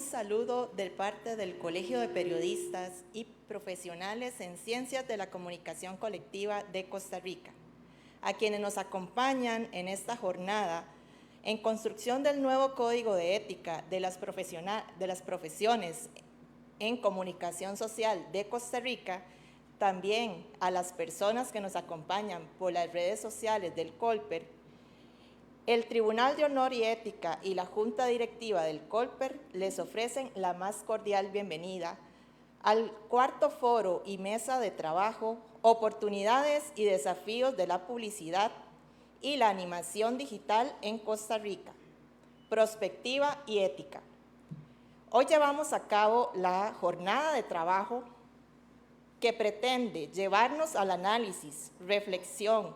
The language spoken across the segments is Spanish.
un saludo de parte del Colegio de Periodistas y Profesionales en Ciencias de la Comunicación Colectiva de Costa Rica, a quienes nos acompañan en esta jornada en construcción del nuevo Código de Ética de las profesiones en comunicación social de Costa Rica, también a las personas que nos acompañan por las redes sociales del COLPER. El Tribunal de Honor y Ética y la Junta Directiva del COLPER les ofrecen la más cordial bienvenida al cuarto foro y mesa de trabajo, oportunidades y desafíos de la publicidad y la animación digital en Costa Rica, prospectiva y ética. Hoy llevamos a cabo la jornada de trabajo que pretende llevarnos al análisis, reflexión,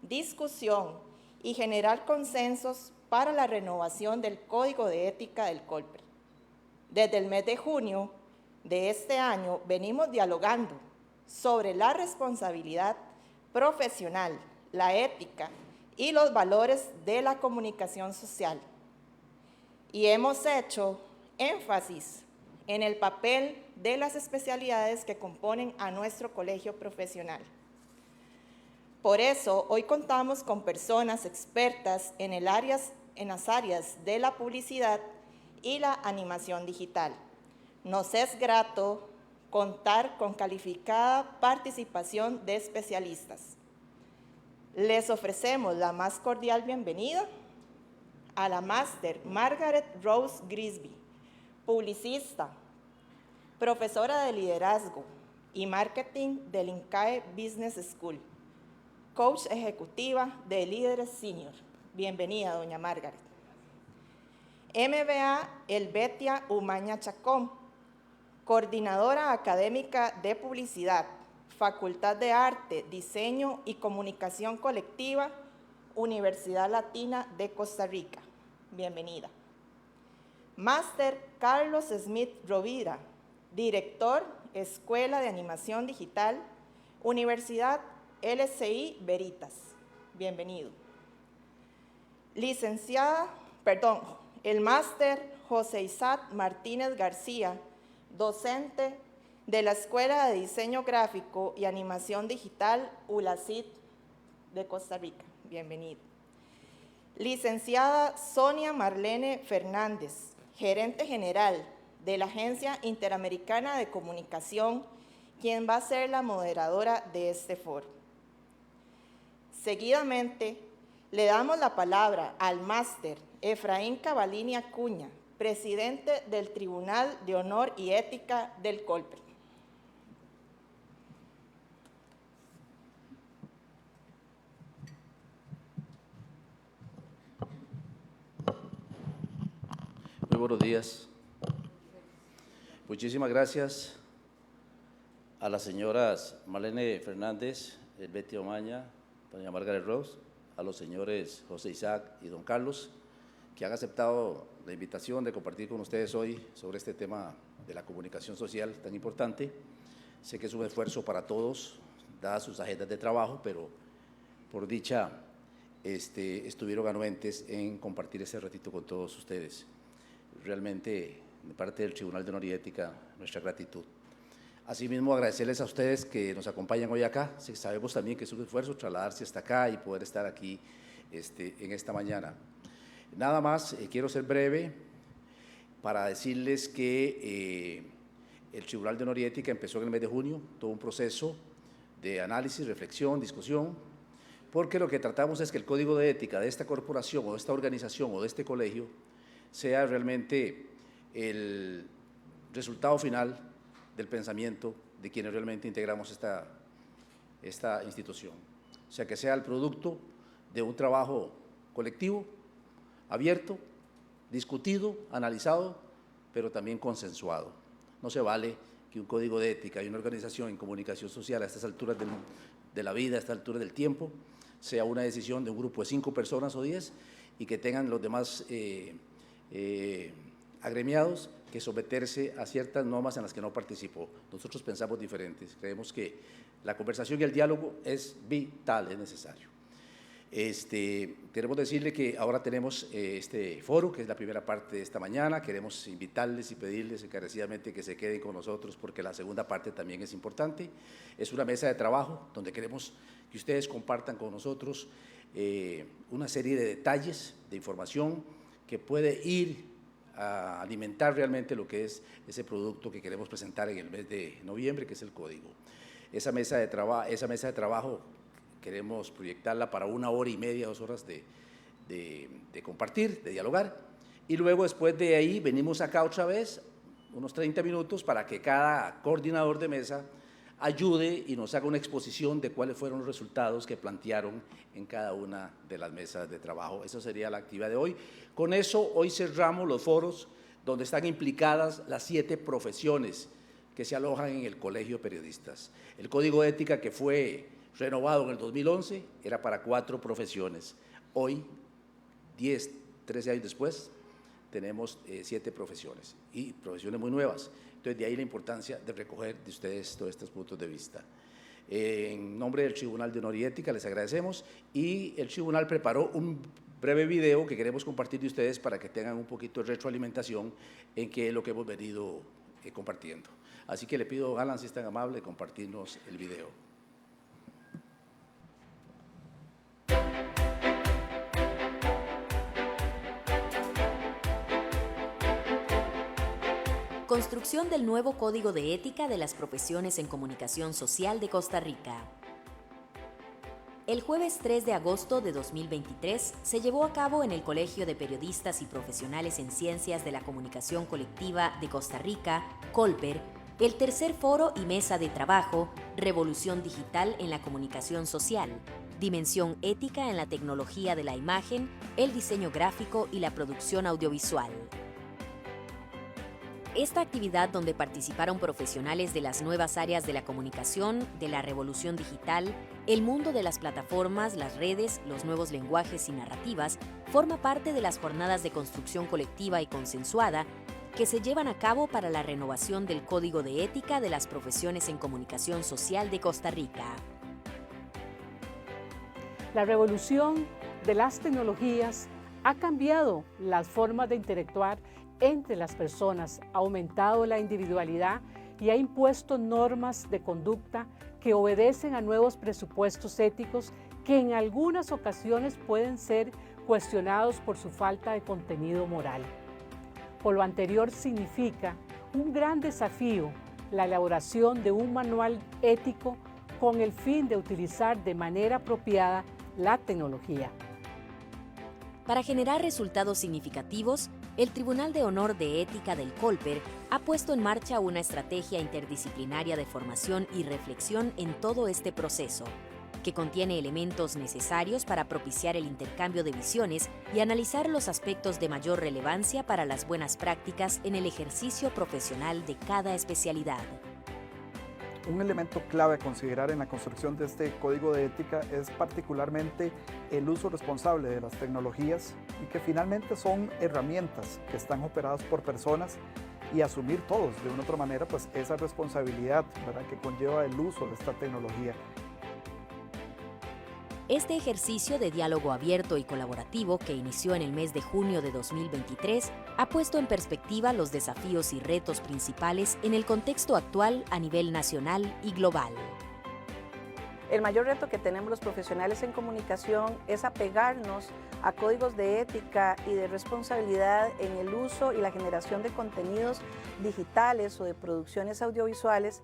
discusión y generar consensos para la renovación del Código de Ética del COLPER. Desde el mes de junio de este año venimos dialogando sobre la responsabilidad profesional, la ética y los valores de la comunicación social. Y hemos hecho énfasis en el papel de las especialidades que componen a nuestro colegio profesional. Por eso, hoy contamos con personas expertas en las áreas de la publicidad y la animación digital. Nos es grato contar con calificada participación de especialistas. Les ofrecemos la más cordial bienvenida a la máster Margaret Rose Grisby, publicista, profesora de liderazgo y marketing del INCAE Business School, coach ejecutiva de Líderes Senior. Bienvenida, doña Margaret. MBA Helvetia Umaña Chacón, coordinadora académica de publicidad, Facultad de Arte, Diseño y Comunicación Colectiva, Universidad Latina de Costa Rica. Bienvenida. Máster Carlos Smith Rovira, director, Escuela de Animación Digital, Universidad LCI Veritas. Bienvenido. El máster José Isaac Martínez García, docente de la Escuela de Diseño Gráfico y Animación Digital ULACID de Costa Rica. Bienvenido. Licenciada Sonia Marlene Fernández, gerente general de la Agencia Interamericana de Comunicación, quien va a ser la moderadora de este foro. Seguidamente, le damos la palabra al máster Efraín Cavalini Acuña, presidente del Tribunal de Honor y Ética del COLPER. Muy buenos días. Muchísimas gracias a las señoras Marlene Fernández, Helvetia Umaña, doña Margaret Rose, a los señores José Isaac y don Carlos, que han aceptado la invitación de compartir con ustedes hoy sobre este tema de la comunicación social tan importante. Sé que es un esfuerzo para todos, dadas sus agendas de trabajo, pero por dicha estuvieron anuentes en compartir ese ratito con todos ustedes. Realmente, de parte del Tribunal de Honor y Ética, nuestra gratitud. Asimismo, agradecerles a ustedes que nos acompañan hoy acá. Sabemos también que es un esfuerzo trasladarse hasta acá y poder estar aquí en esta mañana. Nada más, quiero ser breve para decirles que el Tribunal de Honor y Ética empezó en el mes de junio todo un proceso de análisis, reflexión, discusión, porque lo que tratamos es que el código de ética de esta corporación o de esta organización o de este colegio sea realmente el resultado final del pensamiento de quienes realmente integramos esta institución. O sea, que sea el producto de un trabajo colectivo, abierto, discutido, analizado, pero también consensuado. No se vale que un código de ética y una organización en comunicación social a estas alturas de la vida, a estas alturas del tiempo, sea una decisión de un grupo de 5 personas o 10 y que tengan los demás agremiados que someterse a ciertas normas en las que no participó. Nosotros pensamos diferentes, creemos que la conversación y el diálogo es vital, es necesario. Queremos decirle que ahora tenemos este foro, que es la primera parte de esta mañana. Queremos invitarles y pedirles encarecidamente que se queden con nosotros porque la segunda parte también es importante. Es una mesa de trabajo donde queremos que ustedes compartan con nosotros una serie de detalles, de información que puede ir a alimentar realmente lo que es ese producto que queremos presentar en el mes de noviembre, que es el código. Esa mesa de trabajo queremos proyectarla para 1 hora y media, 2 horas de compartir, de dialogar, y luego después de ahí venimos acá otra vez, unos 30 minutos, para que cada coordinador de mesa ayude y nos haga una exposición de cuáles fueron los resultados que plantearon en cada una de las mesas de trabajo. Esa sería la actividad de hoy. Con eso, hoy cerramos los foros donde están implicadas las 7 profesiones que se alojan en el Colegio de Periodistas. El Código de Ética, que fue renovado en el 2011, era para 4 profesiones. Hoy, 10, 13 años después, tenemos 7 profesiones, y profesiones muy nuevas. Entonces, de ahí la importancia de recoger de ustedes todos estos puntos de vista. En nombre del Tribunal de Honor y Ética les agradecemos, y el Tribunal preparó un breve video que queremos compartir de ustedes para que tengan un poquito de retroalimentación en qué es lo que hemos venido compartiendo. Así que le pido a Alan, si es tan amable, de compartirnos el video. Construcción del nuevo Código de Ética de las Profesiones en Comunicación Social de Costa Rica. El jueves 3 de agosto de 2023 se llevó a cabo en el Colegio de Periodistas y Profesionales en Ciencias de la Comunicación Colectiva de Costa Rica, COLPER, el tercer foro y mesa de trabajo Revolución Digital en la Comunicación Social, Dimensión Ética en la Tecnología de la Imagen, el Diseño Gráfico y la Producción Audiovisual. Esta actividad, donde participaron profesionales de las nuevas áreas de la comunicación, de la revolución digital, el mundo de las plataformas, las redes, los nuevos lenguajes y narrativas, forma parte de las jornadas de construcción colectiva y consensuada que se llevan a cabo para la renovación del Código de Ética de las Profesiones en Comunicación Social de Costa Rica. La revolución de las tecnologías ha cambiado las formas de interactuar entre las personas, ha aumentado la individualidad y ha impuesto normas de conducta que obedecen a nuevos presupuestos éticos que en algunas ocasiones pueden ser cuestionados por su falta de contenido moral. Por lo anterior, significa un gran desafío la elaboración de un manual ético con el fin de utilizar de manera apropiada la tecnología. Para generar resultados significativos, el Tribunal de Honor de Ética del COLPER ha puesto en marcha una estrategia interdisciplinaria de formación y reflexión en todo este proceso, que contiene elementos necesarios para propiciar el intercambio de visiones y analizar los aspectos de mayor relevancia para las buenas prácticas en el ejercicio profesional de cada especialidad. Un elemento clave a considerar en la construcción de este código de ética es particularmente el uso responsable de las tecnologías y que finalmente son herramientas que están operadas por personas, y asumir todos de una u otra manera pues esa responsabilidad, ¿verdad?, que conlleva el uso de esta tecnología. Este ejercicio de diálogo abierto y colaborativo, que inició en el mes de junio de 2023, ha puesto en perspectiva los desafíos y retos principales en el contexto actual a nivel nacional y global. El mayor reto que tenemos los profesionales en comunicación es apegarnos a códigos de ética y de responsabilidad en el uso y la generación de contenidos digitales o de producciones audiovisuales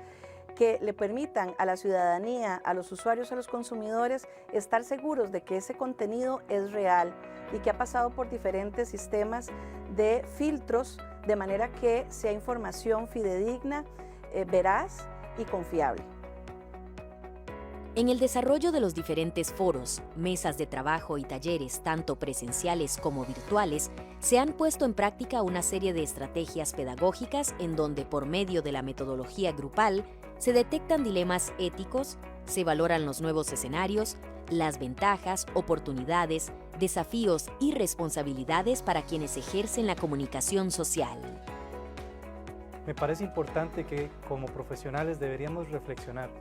que le permitan a la ciudadanía, a los usuarios, a los consumidores, estar seguros de que ese contenido es real y que ha pasado por diferentes sistemas de filtros, de manera que sea información fidedigna, veraz y confiable. En el desarrollo de los diferentes foros, mesas de trabajo y talleres, tanto presenciales como virtuales, se han puesto en práctica una serie de estrategias pedagógicas en donde, por medio de la metodología grupal, se detectan dilemas éticos, se valoran los nuevos escenarios, las ventajas, oportunidades, desafíos y responsabilidades para quienes ejercen la comunicación social. Me parece importante que como profesionales deberíamos reflexionar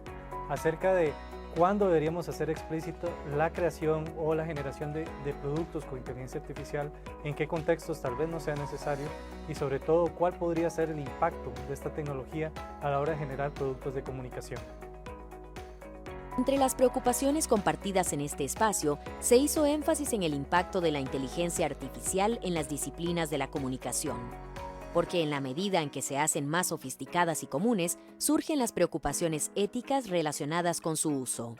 acerca de ¿Cuándo deberíamos hacer explícito la creación o la generación de productos con inteligencia artificial? ¿En qué contextos tal vez no sea necesario? Y sobre todo, ¿cuál podría ser el impacto de esta tecnología a la hora de generar productos de comunicación? Entre las preocupaciones compartidas en este espacio, se hizo énfasis en el impacto de la inteligencia artificial en las disciplinas de la comunicación, porque en la medida en que se hacen más sofisticadas y comunes, surgen las preocupaciones éticas relacionadas con su uso.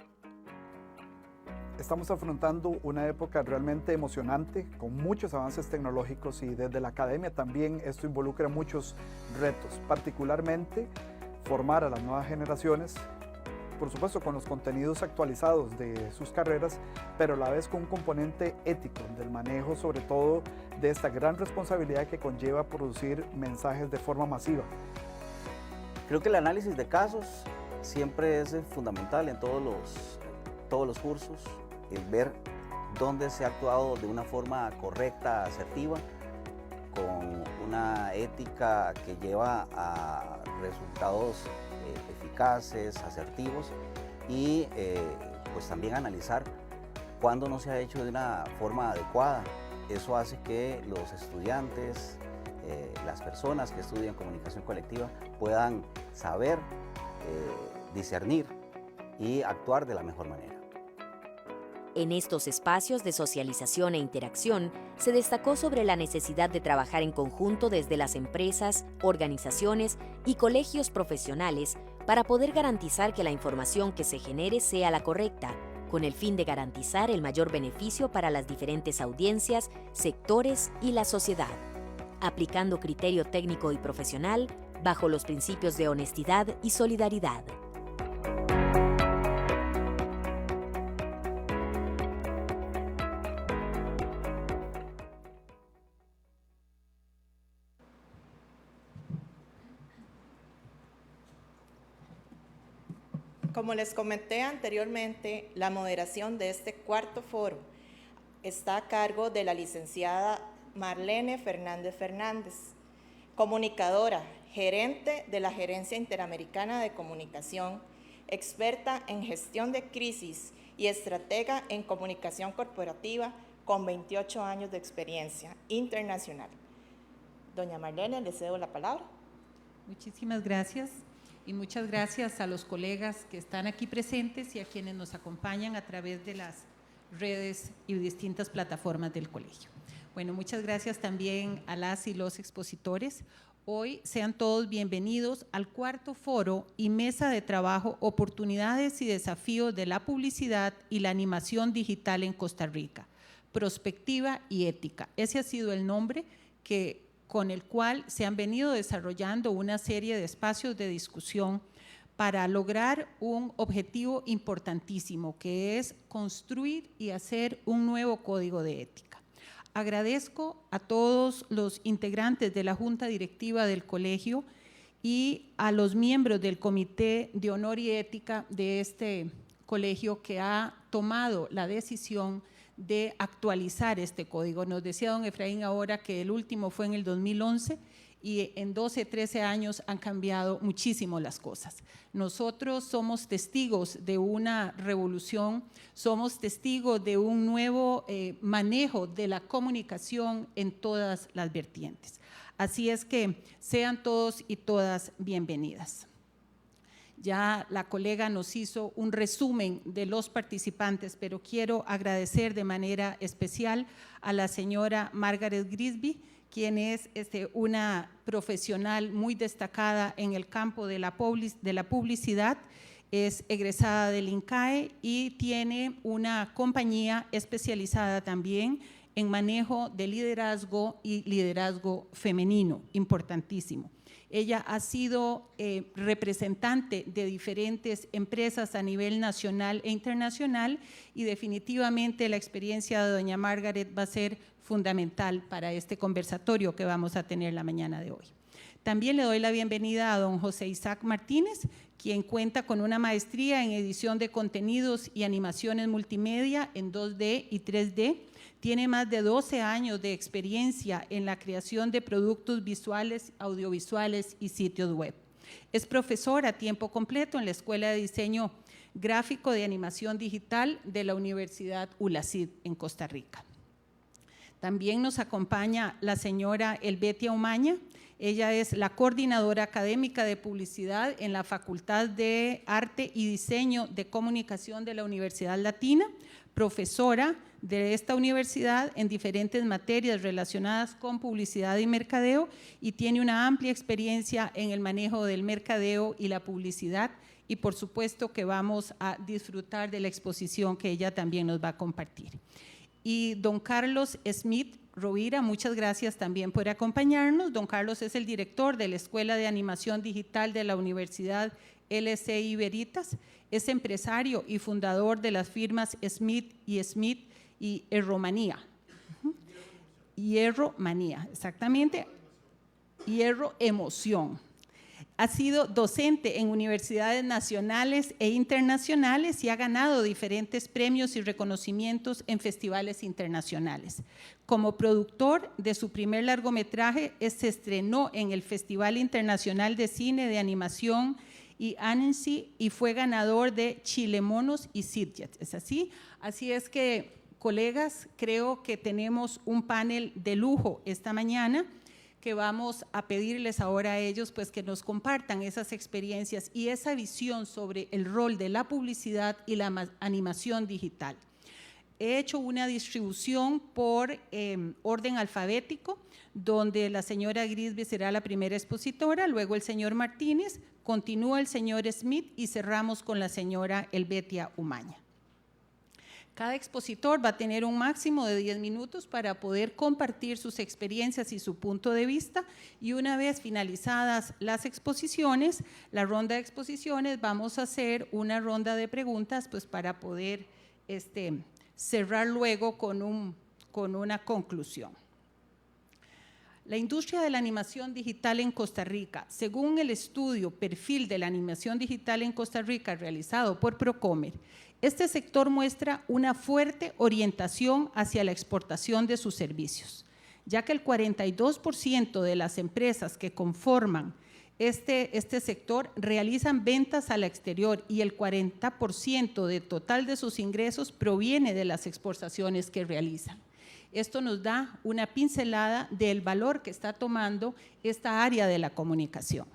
Estamos afrontando una época realmente emocionante, con muchos avances tecnológicos, y desde la academia también esto involucra muchos retos, particularmente formar a las nuevas generaciones, por supuesto con los contenidos actualizados de sus carreras, pero a la vez con un componente ético del manejo, sobre todo de esta gran responsabilidad que conlleva producir mensajes de forma masiva. Creo que el análisis de casos siempre es fundamental en todos los cursos, el ver dónde se ha actuado de una forma correcta, asertiva, con una ética que lleva a resultados eficaces, asertivos, y pues también analizar cuándo no se ha hecho de una forma adecuada. Eso hace que los estudiantes, las personas que estudian comunicación colectiva puedan saber discernir y actuar de la mejor manera. En estos espacios de socialización e interacción, se destacó sobre la necesidad de trabajar en conjunto desde las empresas, organizaciones y colegios profesionales para poder garantizar que la información que se genere sea la correcta, con el fin de garantizar el mayor beneficio para las diferentes audiencias, sectores y la sociedad, aplicando criterio técnico y profesional bajo los principios de honestidad y solidaridad. Como les comenté anteriormente, la moderación de este cuarto foro está a cargo de la licenciada Marlene Fernández Fernández, comunicadora, gerente de la Gerencia Interamericana de Comunicación, experta en gestión de crisis y estratega en comunicación corporativa con 28 años de experiencia internacional. Doña Marlene, le cedo la palabra. Muchísimas gracias. Y muchas gracias a los colegas que están aquí presentes y a quienes nos acompañan a través de las redes y distintas plataformas del colegio. Bueno, muchas gracias también a las y los expositores. Hoy sean todos bienvenidos al cuarto foro y mesa de trabajo Oportunidades y desafíos de la publicidad y la animación digital en Costa Rica, Prospectiva y Ética. Ese ha sido el nombre con el cual se han venido desarrollando una serie de espacios de discusión para lograr un objetivo importantísimo, que es construir y hacer un nuevo código de ética. Agradezco a todos los integrantes de la Junta Directiva del Colegio y a los miembros del Comité de Honor y Ética de este colegio que ha tomado la decisión de actualizar este código. Nos decía don Efraín ahora que el último fue en el 2011 y en 12, 13 años han cambiado muchísimo las cosas. Nosotros somos testigos de una revolución, somos testigos de un nuevo manejo de la comunicación en todas las vertientes. Así es que sean todos y todas bienvenidas. Ya la colega nos hizo un resumen de los participantes, pero quiero agradecer de manera especial a la señora Margaret Grisby, quien es una profesional muy destacada en el campo de la publicidad, es egresada del INCAE y tiene una compañía especializada también en manejo de liderazgo y liderazgo femenino, importantísimo. Ella ha sido representante de diferentes empresas a nivel nacional e internacional y definitivamente la experiencia de doña Margaret va a ser fundamental para este conversatorio que vamos a tener la mañana de hoy. También le doy la bienvenida a don José Isaac Martínez, quien cuenta con una maestría en edición de contenidos y animaciones multimedia en 2D y 3D. Tiene más de 12 años de experiencia en la creación de productos visuales, audiovisuales y sitios web. Es profesor a tiempo completo en la Escuela de Diseño gráfico de animación digital de la Universidad ULACID en Costa Rica. También nos acompaña la señora Helvetia Umaña. Ella es la coordinadora académica de publicidad en la Facultad de Arte y Diseño de Comunicación de la Universidad Latina, profesora de esta universidad en diferentes materias relacionadas con publicidad y mercadeo, y tiene una amplia experiencia en el manejo del mercadeo y la publicidad, y por supuesto que vamos a disfrutar de la exposición que ella también nos va a compartir. Y don Carlos Smith Rovira, muchas gracias también por acompañarnos. Don Carlos es el director de la Escuela de Animación Digital de la Universidad LCI Veritas, es empresario y fundador de las firmas Smith y Hierromanía. Hierromanía, exactamente, Hierro Emoción. Ha sido docente en universidades nacionales e internacionales y ha ganado diferentes premios y reconocimientos en festivales internacionales. Como productor de su primer largometraje, se estrenó en el Festival Internacional de Cine de Animación y Annecy y fue ganador de Chilemonos y Sitges. ¿Es así? Así es que, colegas, creo que tenemos un panel de lujo esta mañana, que vamos a pedirles ahora a ellos pues que nos compartan esas experiencias y esa visión sobre el rol de la publicidad y la animación digital. He hecho una distribución por orden alfabético, donde la señora Grisby será la primera expositora, luego el señor Martínez, continúa el señor Smith y cerramos con la señora Helvetia Umaña. Cada expositor va a tener un máximo de 10 minutos para poder compartir sus experiencias y su punto de vista, y una vez finalizadas las exposiciones, la ronda de exposiciones, vamos a hacer una ronda de preguntas pues para poder cerrar luego con una conclusión. La industria de la animación digital en Costa Rica, según el estudio Perfil de la Animación Digital en Costa Rica realizado por Procomer, este sector muestra una fuerte orientación hacia la exportación de sus servicios, ya que el 42% de las empresas que conforman este sector realizan ventas al exterior y el 40% del total de sus ingresos proviene de las exportaciones que realizan. Esto nos da una pincelada del valor que está tomando esta área de la comunicación.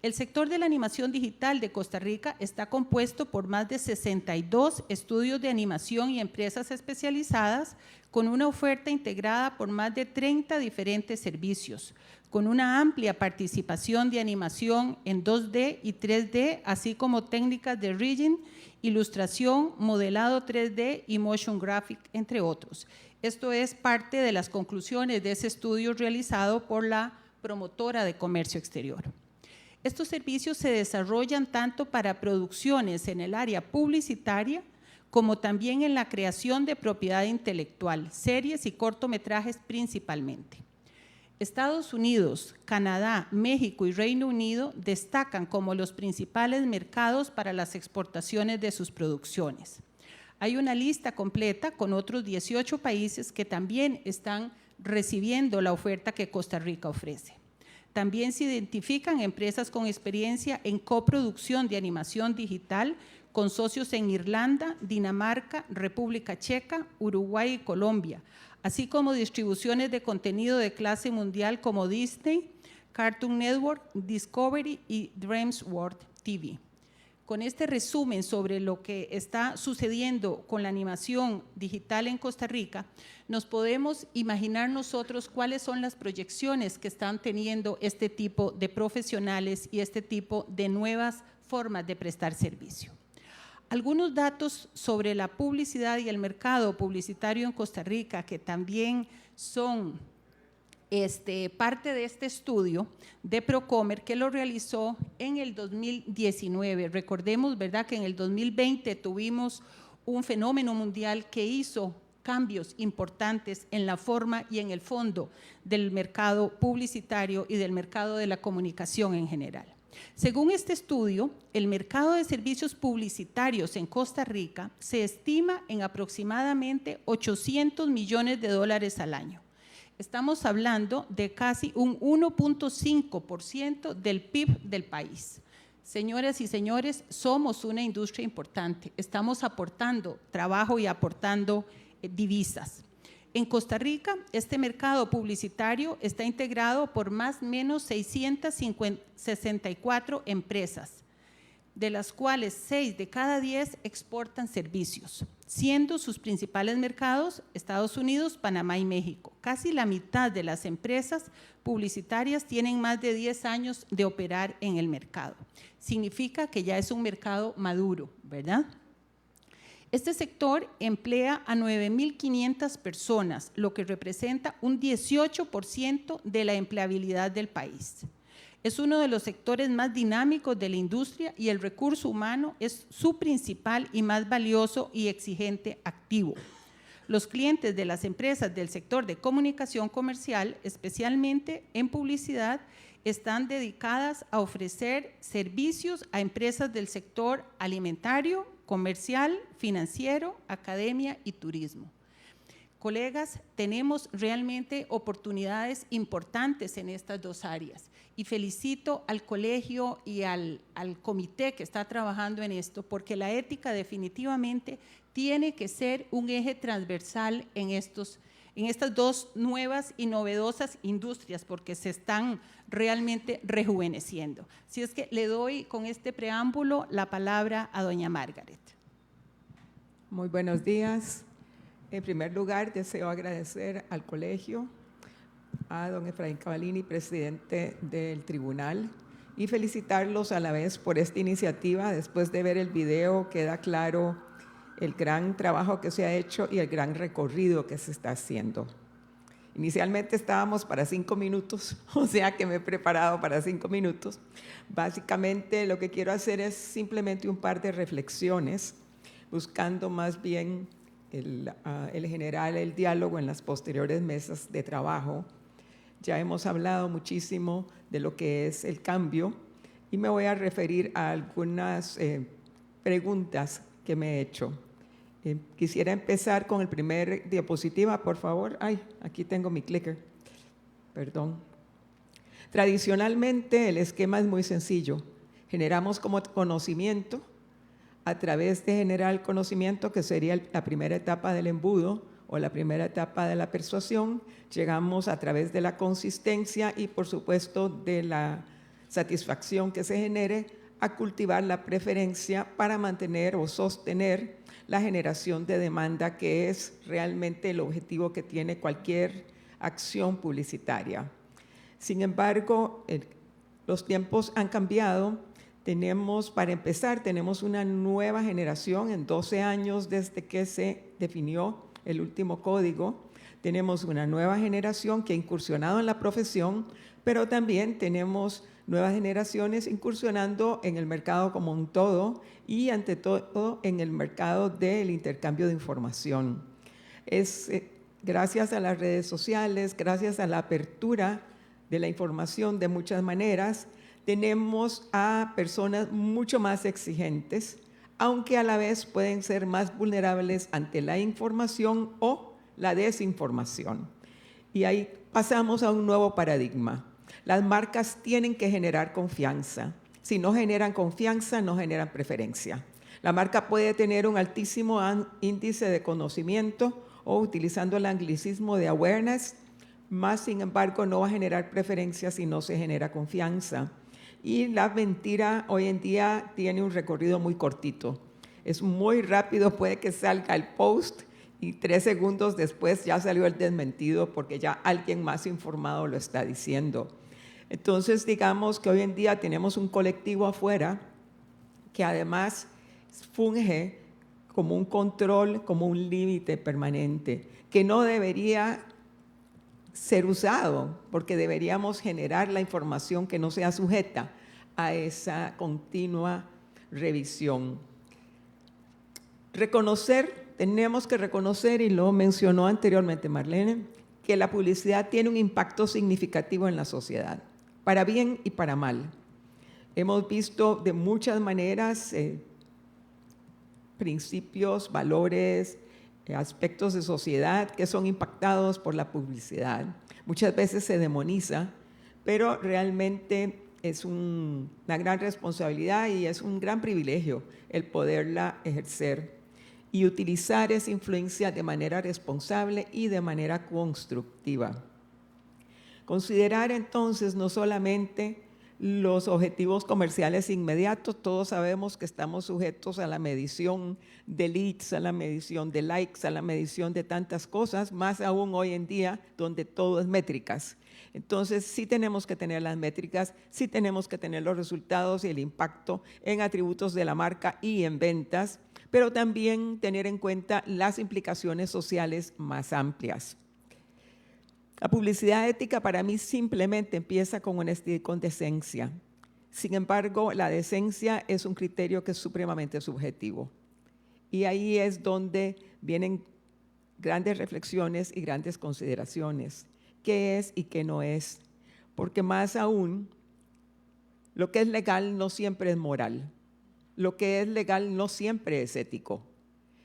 El sector de la animación digital de Costa Rica está compuesto por más de 62 estudios de animación y empresas especializadas con una oferta integrada por más de 30 diferentes servicios, con una amplia participación de animación en 2D y 3D, así como técnicas de rigging, ilustración, modelado 3D y motion graphic, entre otros. Esto es parte de las conclusiones de ese estudio realizado por la promotora de comercio exterior. Estos servicios se desarrollan tanto para producciones en el área publicitaria como también en la creación de propiedad intelectual, series y cortometrajes principalmente. Estados Unidos, Canadá, México y Reino Unido destacan como los principales mercados para las exportaciones de sus producciones. Hay una lista completa con otros 18 países que también están recibiendo la oferta que Costa Rica ofrece. También se identifican empresas con experiencia en coproducción de animación digital con socios en Irlanda, Dinamarca, República Checa, Uruguay y Colombia, así como distribuciones de contenido de clase mundial como Disney, Cartoon Network, Discovery y DreamWorks TV. Con este resumen sobre lo que está sucediendo con la animación digital en Costa Rica, nos podemos imaginar nosotros cuáles son las proyecciones que están teniendo este tipo de profesionales y este tipo de nuevas formas de prestar servicio. Algunos datos sobre la publicidad y el mercado publicitario en Costa Rica que también son parte de este estudio de Procomer que lo realizó en el 2019. Recordemos, ¿verdad?, que en el 2020 tuvimos un fenómeno mundial que hizo cambios importantes en la forma y en el fondo del mercado publicitario y del mercado de la comunicación en general. Según este estudio, el mercado de servicios publicitarios en Costa Rica se estima en aproximadamente $800 millones al año. Estamos hablando de casi un 1.5% del PIB del país. Señoras y señores, somos una industria importante. Estamos aportando trabajo y aportando divisas. En Costa Rica, este mercado publicitario está integrado por más o menos 664 empresas, de las cuales 6 de cada 10 exportan servicios, siendo sus principales mercados Estados Unidos, Panamá y México. Casi la mitad de las empresas publicitarias tienen más de 10 años de operar en el mercado. Significa que ya es un mercado maduro, ¿verdad? Este sector emplea a 9.500 personas, lo que representa un 18% de la empleabilidad del país. Es uno de los sectores más dinámicos de la industria y el recurso humano es su principal y más valioso y exigente activo. Los clientes de las empresas del sector de comunicación comercial, especialmente en publicidad, están dedicadas a ofrecer servicios a empresas del sector alimentario, comercial, financiero, academia y turismo. Colegas, tenemos realmente oportunidades importantes en estas dos áreas y felicito al colegio y al comité que está trabajando en esto, porque la ética definitivamente tiene que ser un eje transversal en estas dos nuevas y novedosas industrias, porque se están realmente rejuveneciendo. Así es que le doy con este preámbulo la palabra a doña Margaret. Muy buenos días. En primer lugar, deseo agradecer al colegio, a don Efraín Cavallini, presidente del tribunal, y felicitarlos a la vez por esta iniciativa. Después de ver el video, queda claro el gran trabajo que se ha hecho y el gran recorrido que se está haciendo. Inicialmente estábamos para 5 minutos, o sea que me he preparado para 5 minutos. Básicamente lo que quiero hacer es simplemente un par de reflexiones, buscando más bien el generar el diálogo en las posteriores mesas de trabajo. Ya hemos hablado muchísimo de lo que es el cambio y me voy a referir a algunas preguntas que me he hecho. Quisiera empezar con el primer diapositiva, por favor. Ay, aquí tengo mi clicker. Perdón. Tradicionalmente, el esquema es muy sencillo. Generamos como conocimiento a través de generar conocimiento, que sería la primera etapa del embudo o la primera etapa de la persuasión. Llegamos a través de la consistencia y, por supuesto, de la satisfacción que se genere a cultivar la preferencia para mantener o sostener la generación de demanda, que es realmente el objetivo que tiene cualquier acción publicitaria. Sin embargo, los tiempos han cambiado. Para empezar, tenemos una nueva generación en 12 años desde que se definió el último código. Tenemos una nueva generación que ha incursionado en la profesión, pero también tenemos nuevas generaciones incursionando en el mercado como un todo y ante todo en el mercado del intercambio de información. Gracias a las redes sociales, gracias a la apertura de la información de muchas maneras, tenemos a personas mucho más exigentes, aunque a la vez pueden ser más vulnerables ante la información o la desinformación. Y ahí pasamos a un nuevo paradigma. Las marcas tienen que generar confianza. Si no generan confianza, no generan preferencia. La marca puede tener un altísimo índice de conocimiento o, utilizando el anglicismo de awareness, más sin embargo no va a generar preferencia si no se genera confianza. Y la mentira hoy en día tiene un recorrido muy cortito. Es muy rápido, puede que salga el post y 3 segundos después ya salió el desmentido porque ya alguien más informado lo está diciendo. Entonces, digamos que hoy en día tenemos un colectivo afuera que además funge como un control, como un límite permanente, que no debería ser usado, porque deberíamos generar la información que no sea sujeta a esa continua revisión. Tenemos que reconocer, y lo mencionó anteriormente Marlene, que la publicidad tiene un impacto significativo en la sociedad, para bien y para mal. Hemos visto de muchas maneras principios, valores, aspectos de sociedad que son impactados por la publicidad. Muchas veces se demoniza, pero realmente es una gran responsabilidad y es un gran privilegio el poderla ejercer y utilizar esa influencia de manera responsable y de manera constructiva. Considerar entonces no solamente los objetivos comerciales inmediatos, todos sabemos que estamos sujetos a la medición de leads, a la medición de likes, a la medición de tantas cosas, más aún hoy en día donde todo es métricas. Entonces sí tenemos que tener las métricas, sí tenemos que tener los resultados y el impacto en atributos de la marca y en ventas, pero también tener en cuenta las implicaciones sociales más amplias. La publicidad ética para mí simplemente empieza con honestidad y con decencia. Sin embargo, la decencia es un criterio que es supremamente subjetivo. Y ahí es donde vienen grandes reflexiones y grandes consideraciones. ¿Qué es y qué no es? Porque más aún, lo que es legal no siempre es moral. Lo que es legal no siempre es ético.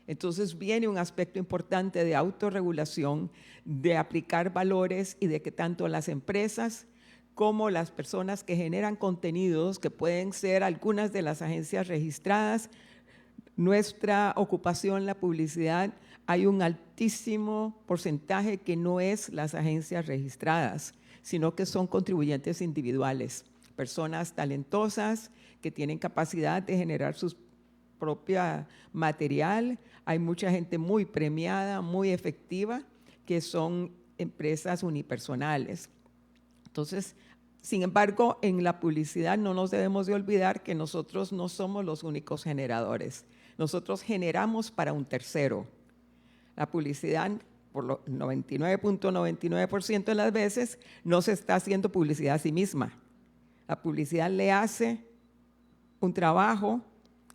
Entonces viene un aspecto importante de autorregulación, de aplicar valores y de que tanto las empresas como las personas que generan contenidos, que pueden ser algunas de las agencias registradas, nuestra ocupación, la publicidad, hay un altísimo porcentaje que no es las agencias registradas, sino que son contribuyentes individuales, personas talentosas que tienen capacidad de generar su propio material. Hay mucha gente muy premiada, muy efectiva, que son empresas unipersonales. Entonces, sin embargo, en la publicidad no nos debemos de olvidar que nosotros no somos los únicos generadores. Nosotros generamos para un tercero. La publicidad, por lo 99.99% de las veces, no se está haciendo publicidad a sí misma. La publicidad le hace un trabajo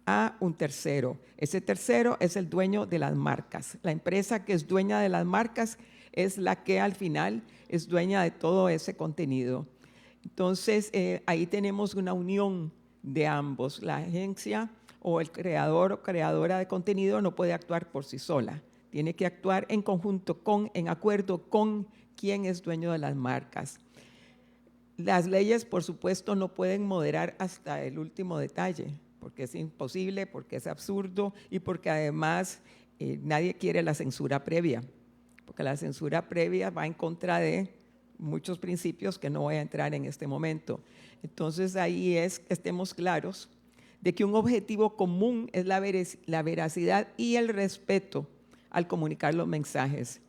a un tercero. Ese tercero es el dueño de las marcas. La empresa que es dueña de las marcas es la que al final es dueña de todo ese contenido. Entonces, ahí tenemos una unión de ambos. La agencia o el creador o creadora de contenido no puede actuar por sí sola. Tiene que actuar en conjunto en acuerdo con quien es dueño de las marcas. Las leyes, por supuesto, no pueden moderar hasta el último detalle, porque es imposible, porque es absurdo y porque además nadie quiere la censura previa, porque la censura previa va en contra de muchos principios que no voy a entrar en este momento. Entonces ahí es que estemos claros de que un objetivo común es la veracidad y el respeto al comunicar los mensajes.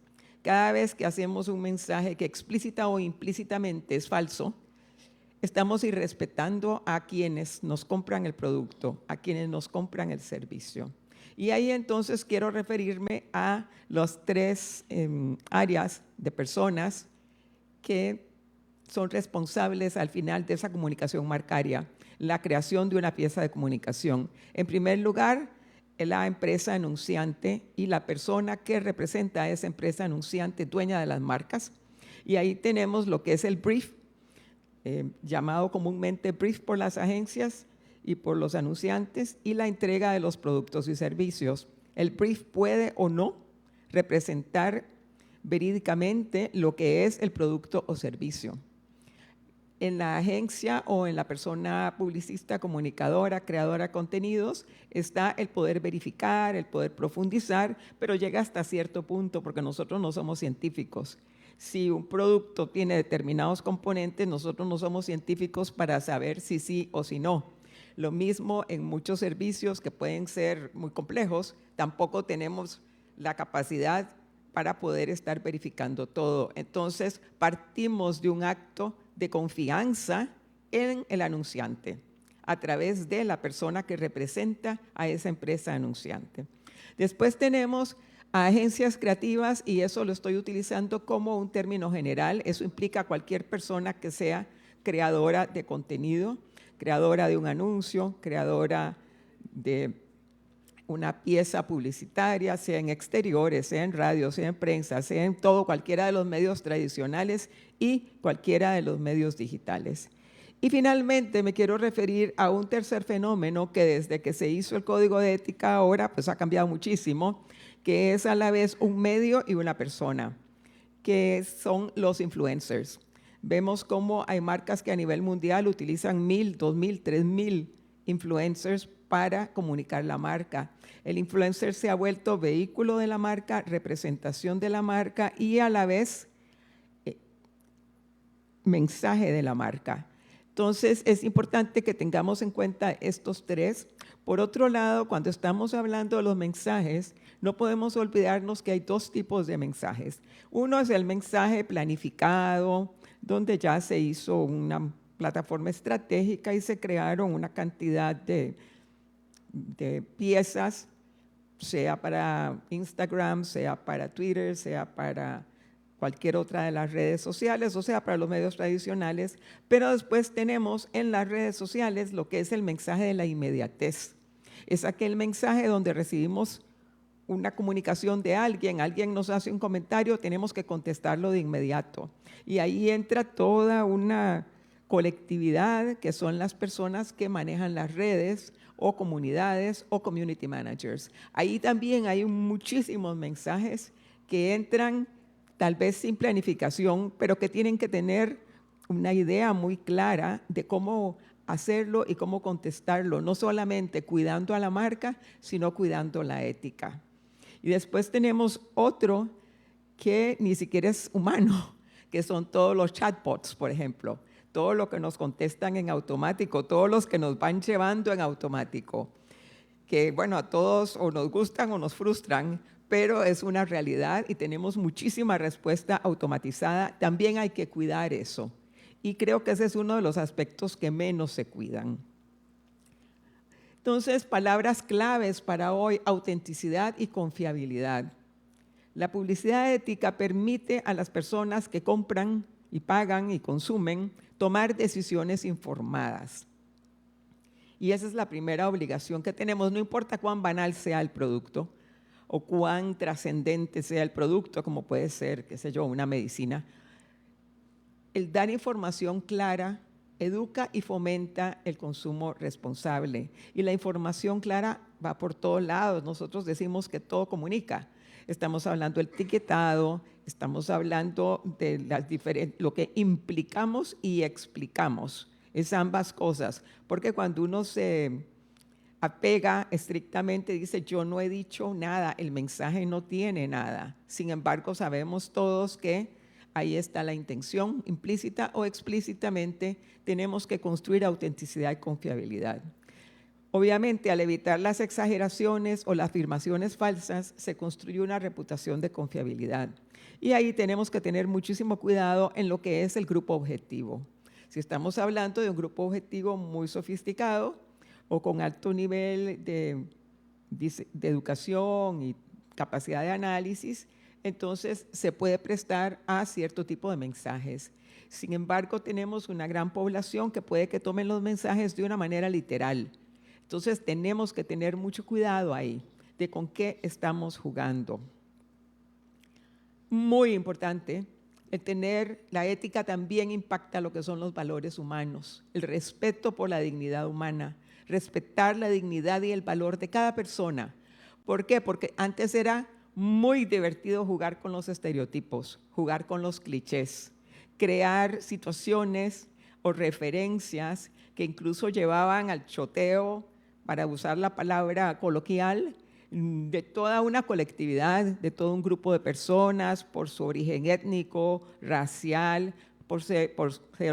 Cada vez que hacemos un mensaje que explícita o implícitamente es falso, estamos irrespetando a quienes nos compran el producto, a quienes nos compran el servicio. Y ahí entonces quiero referirme a las tres áreas de personas que son responsables al final de esa comunicación marcaria, la creación de una pieza de comunicación. En primer lugar, la empresa anunciante y la persona que representa a esa empresa anunciante, dueña de las marcas. Y ahí tenemos lo que es el brief, llamado comúnmente brief por las agencias y por los anunciantes, y la entrega de los productos y servicios. El brief puede o no representar verídicamente lo que es el producto o servicio. En la agencia o en la persona publicista, comunicadora, creadora de contenidos, está el poder verificar, el poder profundizar, pero llega hasta cierto punto porque nosotros no somos científicos. Si un producto tiene determinados componentes, nosotros no somos científicos para saber si sí o si no. Lo mismo en muchos servicios que pueden ser muy complejos, tampoco tenemos la capacidad para poder estar verificando todo. Entonces, partimos de un acto de confianza en el anunciante, a través de la persona que representa a esa empresa anunciante. Después tenemos a agencias creativas, y eso lo estoy utilizando como un término general. Eso implica a cualquier persona que sea creadora de contenido, creadora de un anuncio, creadora de una pieza publicitaria, sea en exteriores, sea en radio, sea en prensa, sea en cualquiera de los medios tradicionales y cualquiera de los medios digitales. Y finalmente me quiero referir a un tercer fenómeno que desde que se hizo el Código de Ética ahora pues ha cambiado muchísimo, que es a la vez un medio y una persona, que son los influencers. vemos cómo hay marcas que a nivel mundial utilizan 1,000, 2,000, 3,000 influencers para comunicar la marca. El influencer se ha vuelto vehículo de la marca, representación de la marca y a la vez mensaje de la marca. Entonces, es importante que tengamos en cuenta estos tres. Por otro lado, cuando estamos hablando de los mensajes, no podemos olvidarnos que hay dos tipos de mensajes. Uno es el mensaje planificado, donde ya se hizo una plataforma estratégica y se crearon una cantidad de piezas, sea para Instagram, sea para Twitter, sea para cualquier otra de las redes sociales, o sea, para los medios tradicionales, pero después tenemos en las redes sociales lo que es el mensaje de la inmediatez. Es aquel mensaje donde recibimos una comunicación de alguien nos hace un comentario, tenemos que contestarlo de inmediato. Y ahí entra toda una colectividad que son las personas que manejan las redes o comunidades o community managers. Ahí también hay muchísimos mensajes que entran tal vez sin planificación, pero que tienen que tener una idea muy clara de cómo hacerlo y cómo contestarlo, no solamente cuidando a la marca, sino cuidando la ética. Y después tenemos otro que ni siquiera es humano, que son todos los chatbots, por ejemplo, todo lo que nos contestan en automático, todos los que nos van llevando en automático, que bueno, a todos o nos gustan o nos frustran, pero es una realidad y tenemos muchísima respuesta automatizada. También hay que cuidar eso. Y creo que ese es uno de los aspectos que menos se cuidan. Entonces, palabras claves para hoy: autenticidad y confiabilidad. La publicidad ética permite a las personas que compran y pagan y consumen tomar decisiones informadas. Y esa es la primera obligación que tenemos, no importa cuán banal sea el producto o cuán trascendente sea el producto, como puede ser, qué sé yo, una medicina. El dar información clara educa y fomenta el consumo responsable. Y la información clara va por todos lados. Nosotros decimos que todo comunica. Estamos hablando del etiquetado, estamos hablando de lo que implicamos y explicamos. Es ambas cosas. Porque cuando uno se apega estrictamente, dice yo no he dicho nada, el mensaje no tiene nada. Sin embargo, sabemos todos que ahí está la intención, implícita o explícitamente, tenemos que construir autenticidad y confiabilidad. Obviamente, al evitar las exageraciones o las afirmaciones falsas, se construye una reputación de confiabilidad. Y ahí tenemos que tener muchísimo cuidado en lo que es el grupo objetivo. Si estamos hablando de un grupo objetivo muy sofisticado, o con alto nivel de educación y capacidad de análisis, entonces se puede prestar a cierto tipo de mensajes. Sin embargo, tenemos una gran población que puede que tomen los mensajes de una manera literal. Entonces tenemos que tener mucho cuidado ahí de con qué estamos jugando. Muy importante, el tener la ética también impacta lo que son los valores humanos, el respeto por la dignidad humana, respetar la dignidad y el valor de cada persona. ¿Por qué? Porque antes era muy divertido jugar con los estereotipos, jugar con los clichés, crear situaciones o referencias que incluso llevaban al choteo, para usar la palabra coloquial, de toda una colectividad, de todo un grupo de personas por su origen étnico, racial, por ser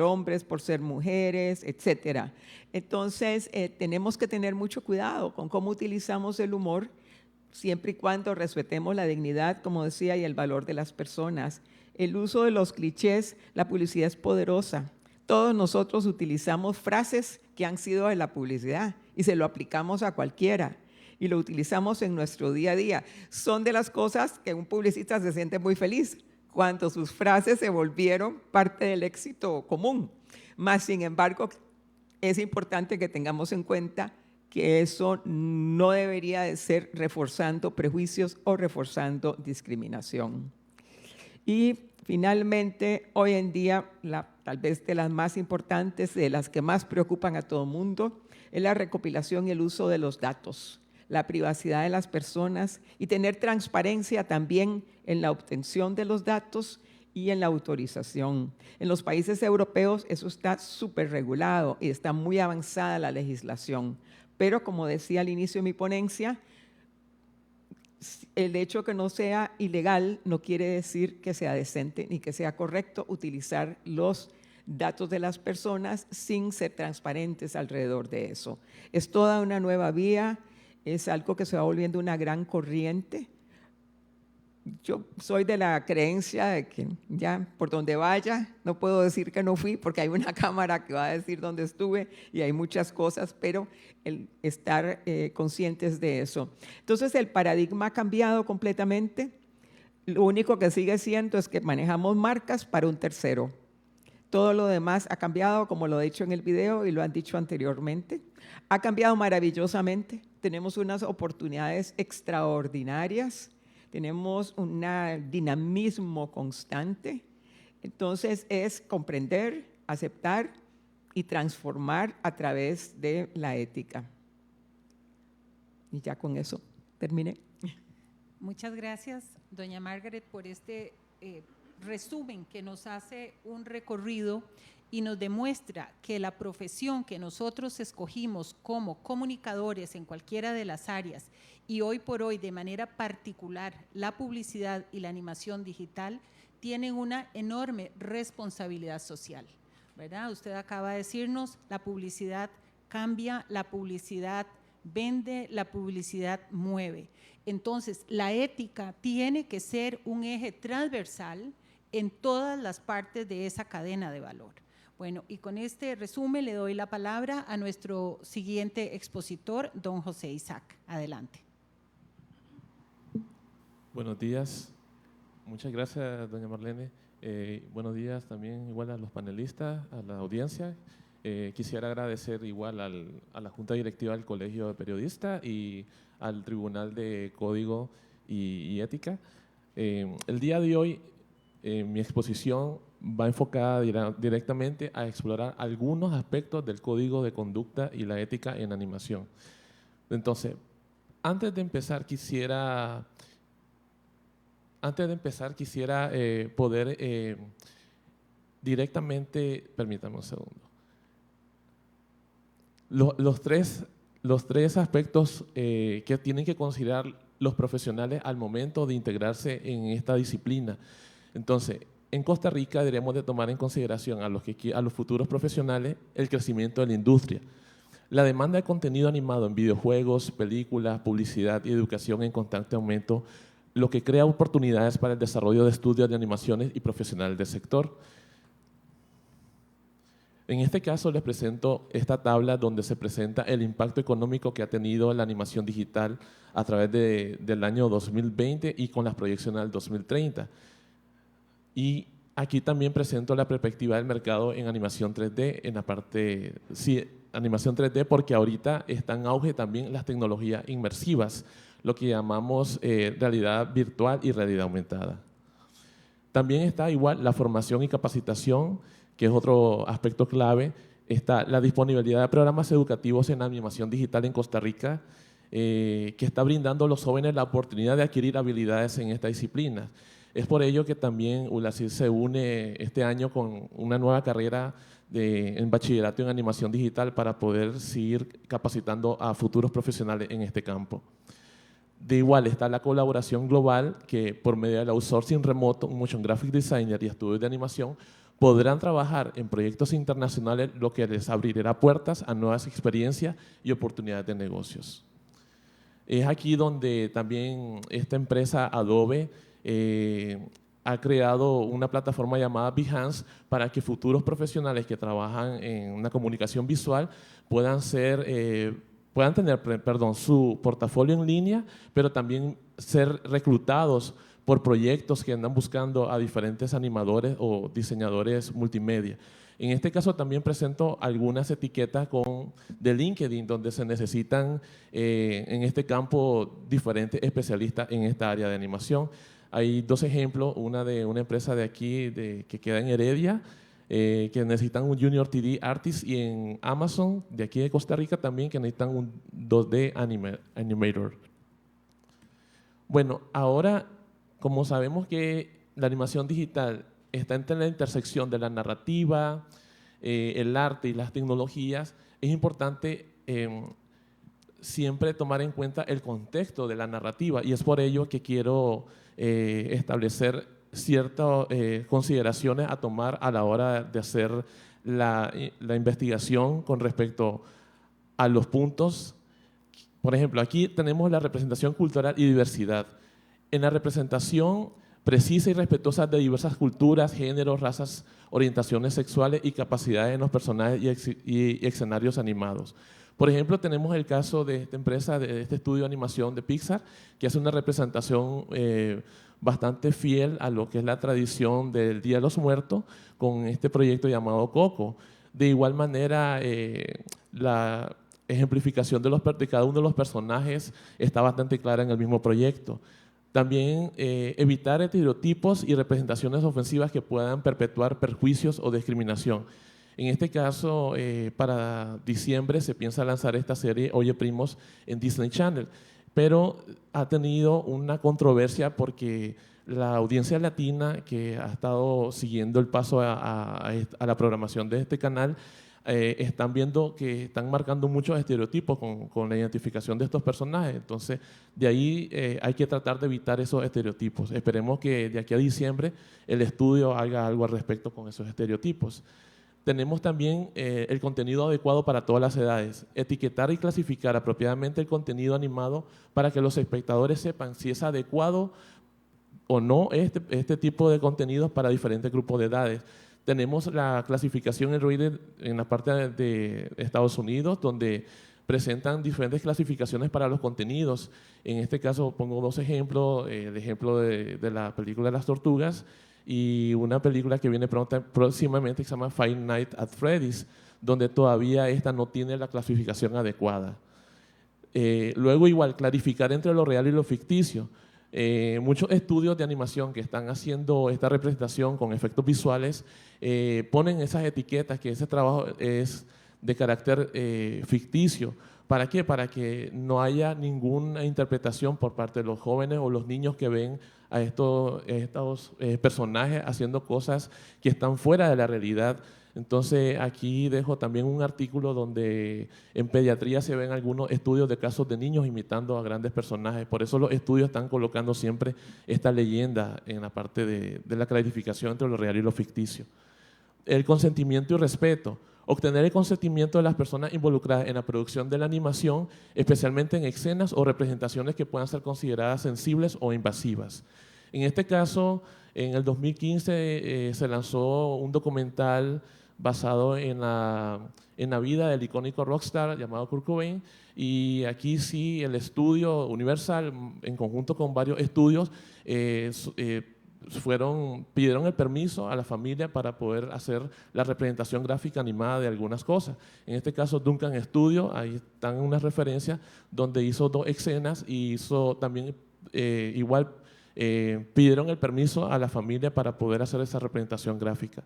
hombres, por ser mujeres, etc. Entonces, tenemos que tener mucho cuidado con cómo utilizamos el humor, siempre y cuando respetemos la dignidad, como decía, y el valor de las personas. El uso de los clichés, la publicidad es poderosa. Todos nosotros utilizamos frases que han sido de la publicidad y se lo aplicamos a cualquiera y lo utilizamos en nuestro día a día. Son de las cosas que un publicista se siente muy feliz cuando sus frases se volvieron parte del éxito común. Más sin embargo, es importante que tengamos en cuenta que eso no debería de ser reforzando prejuicios o reforzando discriminación. Y finalmente, hoy en día, tal vez de las más importantes, de las que más preocupan a todo el mundo, es la recopilación y el uso de los datos, la privacidad de las personas y tener transparencia también en la obtención de los datos y en la autorización. En los países europeos eso está súper regulado y está muy avanzada la legislación. Pero como decía al inicio de mi ponencia, el hecho que no sea ilegal no quiere decir que sea decente ni que sea correcto utilizar los datos de las personas sin ser transparentes alrededor de eso. Es toda una nueva vía, es algo que se va volviendo una gran corriente. Yo soy de la creencia de que ya por donde vaya, no puedo decir que no fui porque hay una cámara que va a decir dónde estuve y hay muchas cosas, pero el estar conscientes de eso. Entonces el paradigma ha cambiado completamente. Lo único que sigue siendo es que manejamos marcas para un tercero. Todo lo demás ha cambiado, como lo he dicho en el video y lo han dicho anteriormente. Ha cambiado maravillosamente. Tenemos unas oportunidades extraordinarias. Tenemos un dinamismo constante. Entonces es comprender, aceptar y transformar a través de la ética. Y ya con eso terminé. Muchas gracias, doña Margaret, por este resumen que nos hace un recorrido y nos demuestra que la profesión que nosotros escogimos como comunicadores en cualquiera de las áreas y hoy por hoy de manera particular la publicidad y la animación digital tienen una enorme responsabilidad social, ¿verdad? Usted acaba de decirnos, la publicidad cambia, la publicidad vende, la publicidad mueve. Entonces, la ética tiene que ser un eje transversal en todas las partes de esa cadena de valor. Bueno, y con este resumen le doy la palabra a nuestro siguiente expositor, don José Isaac. Adelante. Buenos días. Muchas gracias, doña Marlene. Buenos días también igual a los panelistas, a la audiencia. Quisiera agradecer igual a la Junta Directiva del Colegio de Periodistas y al Tribunal de Código y Ética. El día de hoy mi exposición va enfocada directamente a explorar algunos aspectos del código de conducta y la ética en animación. Entonces, antes de empezar quisiera poder directamente, permítame un segundo. Los tres aspectos que tienen que considerar los profesionales al momento de integrarse en esta disciplina. Entonces, en Costa Rica deberíamos de tomar en consideración a los futuros profesionales el crecimiento de la industria. La demanda de contenido animado en videojuegos, películas, publicidad y educación en constante aumento, lo que crea oportunidades para el desarrollo de estudios de animaciones y profesionales del sector. En este caso les presento esta tabla donde se presenta el impacto económico que ha tenido la animación digital a través del año 2020 y con las proyecciones al 2030. Y aquí también presento la perspectiva del mercado en animación 3D, en la parte, sí, animación 3D, porque ahorita están en auge también las tecnologías inmersivas, lo que llamamos realidad virtual y realidad aumentada. También está igual la formación y capacitación, que es otro aspecto clave. Está la disponibilidad de programas educativos en animación digital en Costa Rica, que está brindando a los jóvenes la oportunidad de adquirir habilidades en esta disciplina. Es por ello que también ULACID se une este año con una nueva carrera en bachillerato en animación digital para poder seguir capacitando a futuros profesionales en este campo. De igual está la colaboración global que por medio del outsourcing remoto, un motion graphic designer y estudios de animación podrán trabajar en proyectos internacionales, lo que les abrirá puertas a nuevas experiencias y oportunidades de negocios. Es aquí donde también esta empresa Adobe ha creado una plataforma llamada Behance para que futuros profesionales que trabajan en una comunicación visual puedan tener su portafolio en línea, pero también ser reclutados por proyectos que andan buscando a diferentes animadores o diseñadores multimedia. En este caso también presento algunas etiquetas de LinkedIn donde se necesitan en este campo diferentes especialistas en esta área de animación. Hay dos ejemplos, una de una empresa de aquí que queda en Heredia, que necesitan un Junior 3D Artist, y en Amazon, de aquí de Costa Rica también, que necesitan un 2D Animator. Bueno, ahora, como sabemos que la animación digital está entre la intersección de la narrativa, el arte y las tecnologías, es importante siempre tomar en cuenta el contexto de la narrativa, y es por ello que quiero establecer ciertas consideraciones a tomar a la hora de hacer la investigación con respecto a los puntos. Por ejemplo, aquí tenemos la representación cultural y diversidad. En la representación precisa y respetuosa de diversas culturas, géneros, razas, orientaciones sexuales y capacidades en los personajes y escenarios animados. Por ejemplo, tenemos el caso de esta empresa, de este estudio de animación de Pixar, que hace una representación bastante fiel a lo que es la tradición del Día de los Muertos con este proyecto llamado Coco. De igual manera, la ejemplificación de cada uno de los personajes está bastante clara en el mismo proyecto. También evitar estereotipos y representaciones ofensivas que puedan perpetuar perjuicios o discriminación. En este caso, para diciembre se piensa lanzar esta serie Oye Primos en Disney Channel, pero ha tenido una controversia porque la audiencia latina que ha estado siguiendo el paso a la programación de este canal están viendo que están marcando muchos estereotipos con la identificación de estos personajes. Entonces, de ahí hay que tratar de evitar esos estereotipos. Esperemos que de aquí a diciembre el estudio haga algo al respecto con esos estereotipos. Tenemos también el contenido adecuado para todas las edades. Etiquetar y clasificar apropiadamente el contenido animado para que los espectadores sepan si es adecuado o no este tipo de contenidos para diferentes grupos de edades. Tenemos la clasificación en Reader en la parte de Estados Unidos, donde presentan diferentes clasificaciones para los contenidos. En este caso pongo dos ejemplos, el ejemplo de la película de las tortugas y una película que viene próximamente que se llama Five Nights at Freddy's, donde todavía esta no tiene la clasificación adecuada. Luego igual, clarificar entre lo real y lo ficticio. Muchos estudios de animación que están haciendo esta representación con efectos visuales ponen esas etiquetas que ese trabajo es de carácter ficticio. ¿Para qué? Para que no haya ninguna interpretación por parte de los jóvenes o los niños que ven a estos personajes haciendo cosas que están fuera de la realidad. Entonces, aquí dejo también un artículo donde en pediatría se ven algunos estudios de casos de niños imitando a grandes personajes. Por eso los estudios están colocando siempre esta leyenda en la parte de la clasificación entre lo real y lo ficticio. El consentimiento y respeto. Obtener el consentimiento de las personas involucradas en la producción de la animación, especialmente en escenas o representaciones que puedan ser consideradas sensibles o invasivas. En este caso, en el 2015 se lanzó un documental basado en la vida del icónico rockstar llamado Kurt Cobain, y aquí sí el estudio Universal, en conjunto con varios estudios, pidieron el permiso a la familia para poder hacer la representación gráfica animada de algunas cosas. En este caso Duncan Studio, ahí están unas referencias donde hizo 2 escenas y hizo también pidieron el permiso a la familia para poder hacer esa representación gráfica.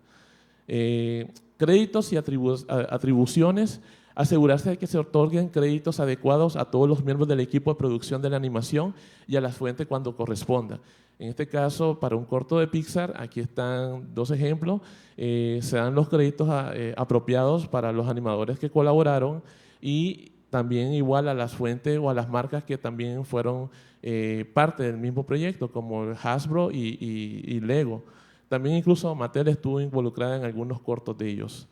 Créditos y atribuciones. Asegurarse de que se otorguen créditos adecuados a todos los miembros del equipo de producción de la animación y a las fuentes cuando corresponda. En este caso, para un corto de Pixar, aquí están 2 ejemplos. Se dan los créditos apropiados para los animadores que colaboraron y también igual a las fuentes o a las marcas que también fueron parte del mismo proyecto, como Hasbro y Lego. También incluso Mattel estuvo involucrada en algunos cortos de ellos.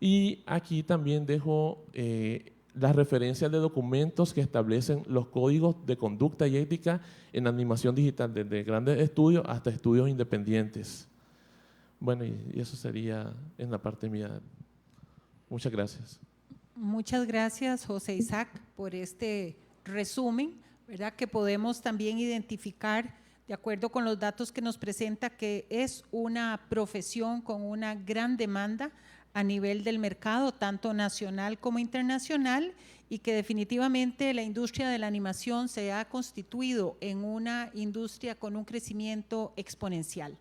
Y aquí también dejo las referencias de documentos que establecen los códigos de conducta y ética en animación digital, desde grandes estudios hasta estudios independientes. Bueno, y eso sería en la parte mía. Muchas gracias. Muchas gracias, José Isaac, por este resumen, ¿verdad? Que podemos también identificar, de acuerdo con los datos que nos presenta, que es una profesión con una gran demanda a nivel del mercado, tanto nacional como internacional, y que definitivamente la industria de la animación se ha constituido en una industria con un crecimiento exponencial.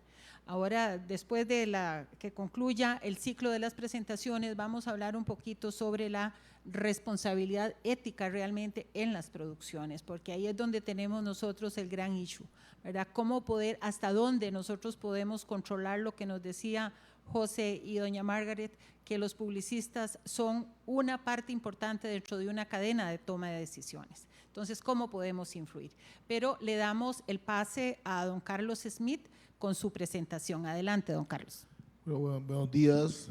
Ahora, después de que concluya el ciclo de las presentaciones, vamos a hablar un poquito sobre la responsabilidad ética realmente en las producciones, porque ahí es donde tenemos nosotros el gran issue, ¿verdad? Cómo poder, hasta dónde nosotros podemos controlar lo que nos decía José y doña Margaret, que los publicistas son una parte importante dentro de una cadena de toma de decisiones. Entonces, ¿cómo podemos influir? Pero le damos el pase a don Carlos Smith con su presentación. Adelante, don Carlos. Bueno, buenos días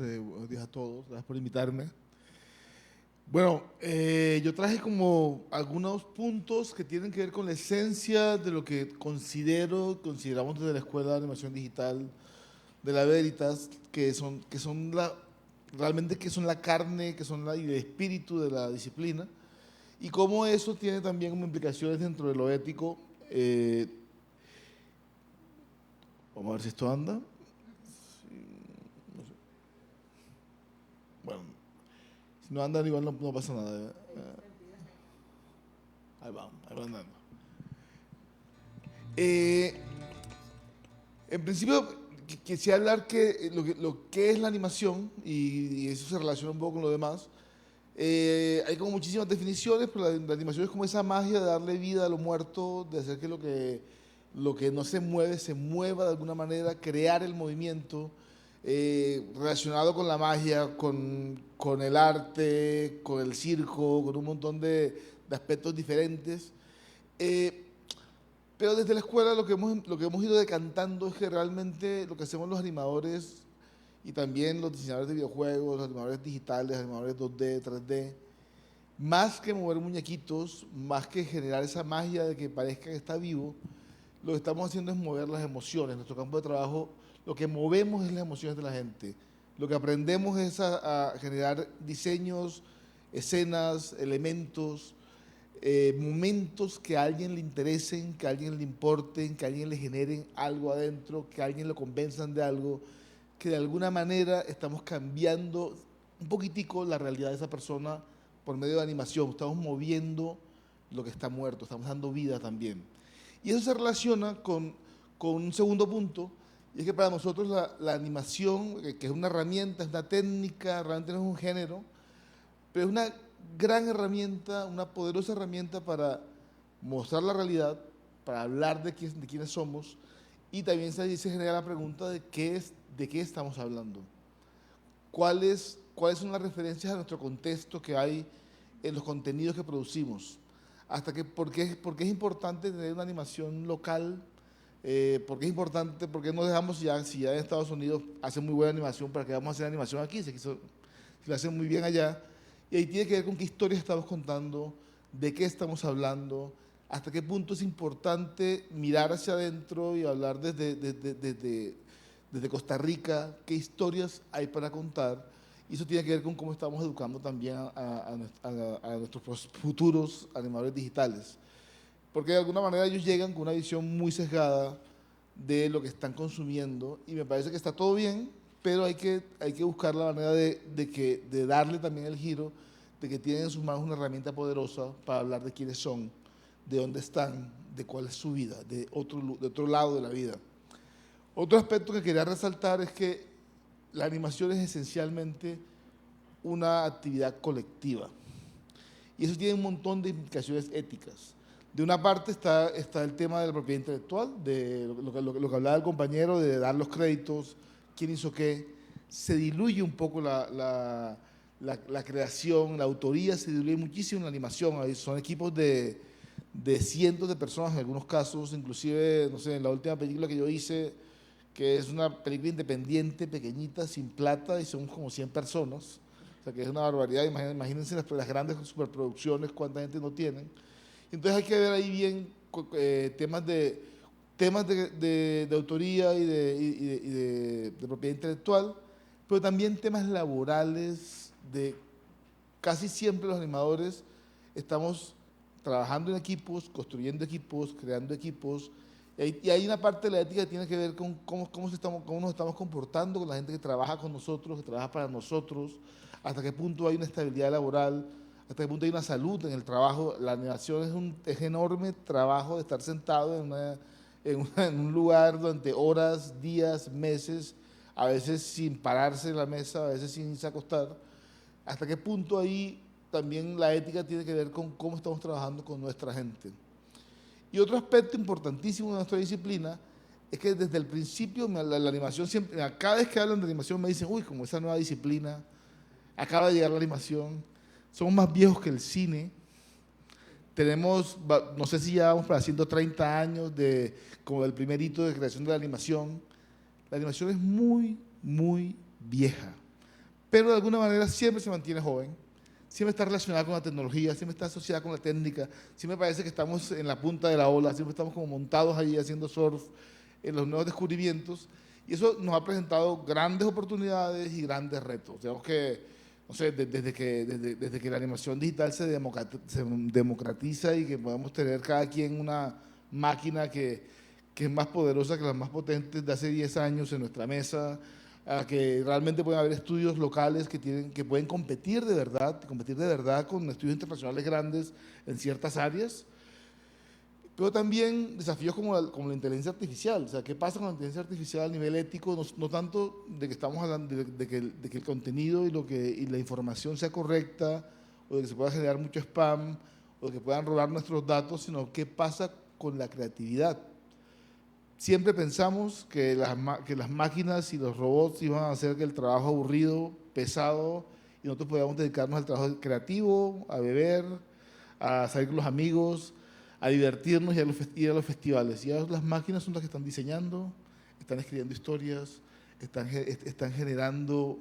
a todos, gracias por invitarme. Bueno, yo traje como algunos puntos que tienen que ver con la esencia de lo que consideramos desde la Escuela de Animación Digital de la Veritas, que son realmente la carne, que son y el espíritu de la disciplina, y cómo eso tiene también como implicaciones dentro de lo ético. Vamos a ver si esto anda. Sí, no sé. Bueno, si no anda, igual no pasa nada. Ahí va andando. En principio, quisiera hablar lo que es la animación, y eso se relaciona un poco con lo demás. Hay como muchísimas definiciones, pero la animación es como esa magia de darle vida a lo muerto, de hacer que lo que no se mueva de alguna manera, crear el movimiento relacionado con la magia, con el arte, con el circo, con un montón de aspectos diferentes. Pero desde la escuela lo que hemos ido decantando es que realmente lo que hacemos los animadores y también los diseñadores de videojuegos, los animadores digitales, animadores 2D, 3D, más que mover muñequitos, más que generar esa magia de que parezca que está vivo, lo que estamos haciendo es mover las emociones. En nuestro campo de trabajo lo que movemos es las emociones de la gente. Lo que aprendemos es a generar diseños, escenas, elementos, momentos que a alguien le interesen, que a alguien le importen, que a alguien le generen algo adentro, que a alguien lo convenzan de algo, que de alguna manera estamos cambiando un poquitico la realidad de esa persona por medio de animación. Estamos moviendo lo que está muerto, estamos dando vida también. Y eso se relaciona con un segundo punto, y es que para nosotros la animación, que es una herramienta, es una técnica, realmente no es un género, pero es una gran herramienta, una poderosa herramienta para mostrar la realidad, para hablar de quiénes somos, y también se genera la pregunta de qué estamos hablando. ¿Cuáles son las referencias a nuestro contexto que hay en los contenidos que producimos? ¿Por qué es importante tener una animación local? ¿Por qué es importante? ¿Por qué no dejamos si ya en Estados Unidos hacen muy buena animación, para que vamos a hacer animación aquí? Si lo hacen muy bien allá. Y ahí tiene que ver con qué historia estamos contando, de qué estamos hablando, hasta qué punto es importante mirar hacia adentro y hablar desde Costa Rica, qué historias hay para contar. Y eso tiene que ver con cómo estamos educando también a nuestros futuros animadores digitales. Porque de alguna manera ellos llegan con una visión muy sesgada de lo que están consumiendo, y me parece que está todo bien, pero hay que buscar la manera de darle también el giro, de que tienen en sus manos una herramienta poderosa para hablar de quiénes son, de dónde están, de cuál es su vida, de otro lado de la vida. Otro aspecto que quería resaltar es que la animación es esencialmente una actividad colectiva, y eso tiene un montón de implicaciones éticas. De una parte está el tema de la propiedad intelectual, de lo que hablaba el compañero, de dar los créditos, quién hizo qué. Se diluye un poco la creación, la autoría se diluye muchísimo en la animación. Son equipos de cientos de personas en algunos casos, inclusive, no sé, en la última película que yo hice, que es una película independiente, pequeñita, sin plata, y son como 100 personas. O sea, que es una barbaridad. Imagínense las grandes superproducciones, cuánta gente no tienen. Entonces hay que ver ahí bien temas de autoría y de propiedad intelectual, pero también temas laborales. Casi siempre los animadores estamos trabajando en equipos, construyendo equipos, creando equipos, y hay una parte de la ética que tiene que ver con cómo nos estamos comportando con la gente que trabaja con nosotros, que trabaja para nosotros, hasta qué punto hay una estabilidad laboral, hasta qué punto hay una salud en el trabajo. La animación es enorme trabajo de estar sentado en un lugar durante horas, días, meses, a veces sin pararse en la mesa, a veces sin irse a acostar. ¿Hasta qué punto ahí también la ética tiene que ver con cómo estamos trabajando con nuestra gente? Y otro aspecto importantísimo de nuestra disciplina es que desde el principio la animación siempre, cada vez que hablan de animación me dicen, uy, como esa nueva disciplina, acaba de llegar la animación, somos más viejos que el cine, tenemos, no sé si ya vamos para 130 años como del primer hito de creación de la animación es muy, muy vieja, pero de alguna manera siempre se mantiene joven, siempre está relacionada con la tecnología, siempre está asociada con la técnica, siempre parece que estamos en la punta de la ola, siempre estamos como montados ahí haciendo surf en los nuevos descubrimientos, y eso nos ha presentado grandes oportunidades y grandes retos. Digamos que, no sé, desde que la animación digital se democratiza y que podemos tener cada quien una máquina que es más poderosa que las más potentes de hace 10 años en nuestra mesa, a que realmente pueden haber estudios locales que pueden competir de verdad con estudios internacionales grandes en ciertas áreas, pero también desafíos como la inteligencia artificial. O sea, ¿qué pasa con la inteligencia artificial a nivel ético? No tanto de que estamos hablando de que el contenido y la información sea correcta, o de que se pueda generar mucho spam, o de que puedan robar nuestros datos, sino qué pasa con la creatividad. Siempre pensamos que las máquinas y los robots iban a hacer que el trabajo aburrido, pesado, y nosotros podíamos dedicarnos al trabajo creativo, a beber, a salir con los amigos, a divertirnos y ir a los festivales. Y ahora las máquinas son las que están diseñando, están escribiendo historias, están generando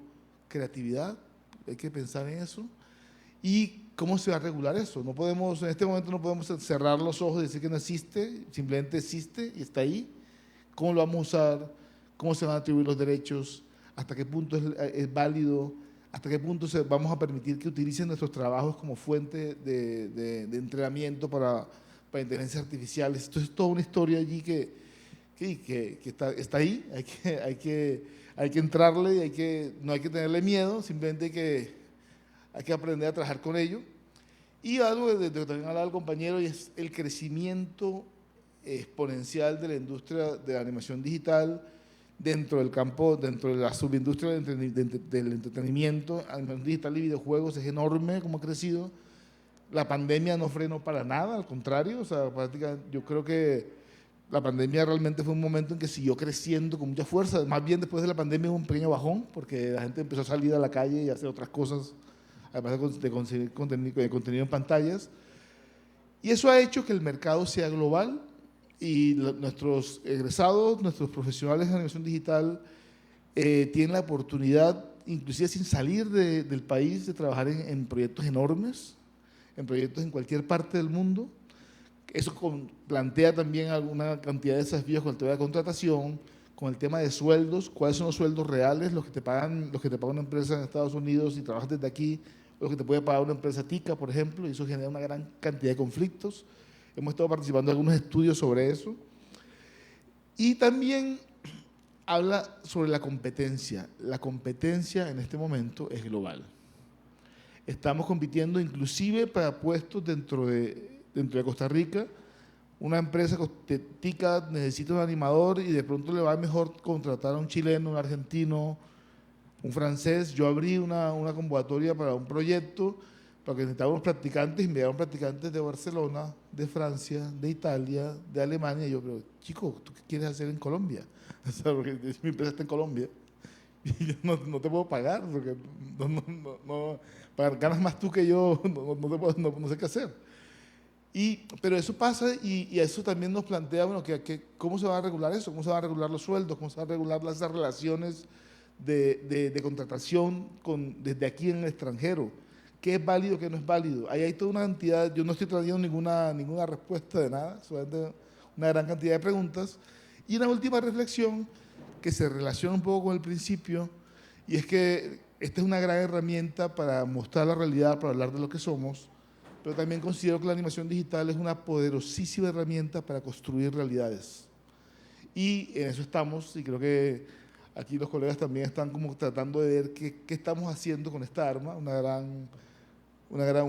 creatividad. Hay que pensar en eso. ¿Y cómo se va a regular eso? No podemos, en este momento no podemos cerrar los ojos y decir que no existe, simplemente existe y está ahí. ¿Cómo lo vamos a usar? ¿Cómo se van a atribuir los derechos? ¿Hasta qué punto es válido? ¿Hasta qué punto vamos a permitir que utilicen nuestros trabajos como fuente de entrenamiento para inteligencia artificial? Esto es toda una historia allí que está ahí, hay que entrarle, no hay que tenerle miedo, simplemente hay que aprender a trabajar con ello. Y algo de que también hablaba el compañero, y es el crecimiento exponencial de la industria de la animación digital dentro del campo, dentro de la subindustria del entretenimiento. Animación digital y videojuegos es enorme como ha crecido. La pandemia no frenó para nada, al contrario, o sea, prácticamente yo creo que la pandemia realmente fue un momento en que siguió creciendo con mucha fuerza. Más bien después de la pandemia hubo un pequeño bajón, porque la gente empezó a salir a la calle y a hacer otras cosas, además de conseguir contenido en pantallas. Y eso ha hecho que el mercado sea global y nuestros egresados, nuestros profesionales de animación digital tienen la oportunidad, inclusive sin salir del país, de trabajar en proyectos enormes, en proyectos en cualquier parte del mundo. Eso plantea también alguna cantidad de desafíos con el tema de contratación, con el tema de sueldos, cuáles son los sueldos reales, los que te paga una empresa en Estados Unidos y trabajas desde aquí, o los que te puede pagar una empresa tica, por ejemplo, y eso genera una gran cantidad de conflictos. Hemos estado participando en algunos estudios sobre eso. Y también habla sobre la competencia. La competencia en este momento es global. Estamos compitiendo inclusive para puestos dentro de Costa Rica. Una empresa tica necesita un animador y de pronto le va mejor contratar a un chileno, un argentino, un francés. Yo abrí una convocatoria para un proyecto porque necesitábamos practicantes y me llegaron practicantes de Barcelona, de Francia, de Italia, de Alemania. Y yo, pero chico, ¿tú qué quieres hacer en Colombia? O sea, porque mi empresa está en Colombia y yo no te puedo pagar porque ganas más tú que yo, no sé qué hacer. Pero eso pasa y eso también nos plantea, bueno, ¿cómo se va a regular eso? ¿Cómo se van a regular los sueldos? ¿Cómo se van a regular esas relaciones de contratación desde aquí en el extranjero? ¿Qué es válido, qué no es válido? Ahí hay toda una cantidad, yo no estoy trayendo ninguna respuesta de nada, solamente una gran cantidad de preguntas. Y una última reflexión que se relaciona un poco con el principio, y es que esta es una gran herramienta para mostrar la realidad, para hablar de lo que somos, pero también considero que la animación digital es una poderosísima herramienta para construir realidades. Y en eso estamos, y creo que aquí los colegas también están como tratando de ver qué estamos haciendo con esta arma, un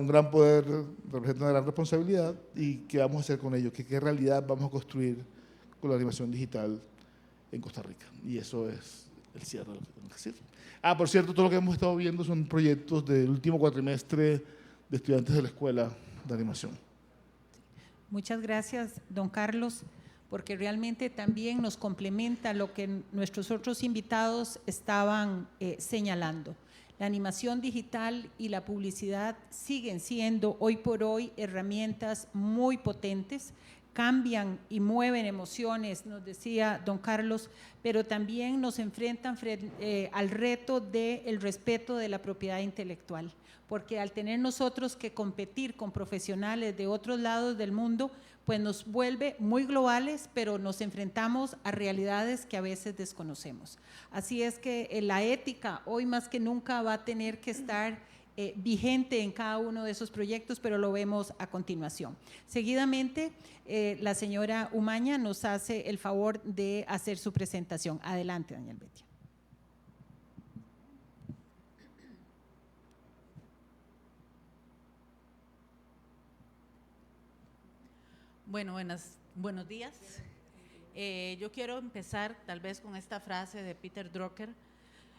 gran poder, representa una gran responsabilidad, y qué vamos a hacer con ello, qué realidad vamos a construir con la animación digital en Costa Rica. Y eso es el cierre de lo que tengo que decir. Por cierto, todo lo que hemos estado viendo son proyectos del último cuatrimestre de estudiantes de la Escuela de Animación. Muchas gracias, don Carlos, porque realmente también nos complementa lo que nuestros otros invitados estaban señalando. La animación digital y la publicidad siguen siendo hoy por hoy herramientas muy potentes, cambian y mueven emociones, nos decía don Carlos, pero también nos enfrentan al reto del respeto de la propiedad intelectual, porque al tener nosotros que competir con profesionales de otros lados del mundo, pues nos vuelve muy globales, pero nos enfrentamos a realidades que a veces desconocemos. Así es que la ética hoy más que nunca va a tener que estar vigente en cada uno de esos proyectos, pero lo vemos a continuación. Seguidamente, la señora Umaña nos hace el favor de hacer su presentación. Adelante, doña Elvetia. Bueno, buenos días. Yo quiero empezar tal vez con esta frase de Peter Drucker: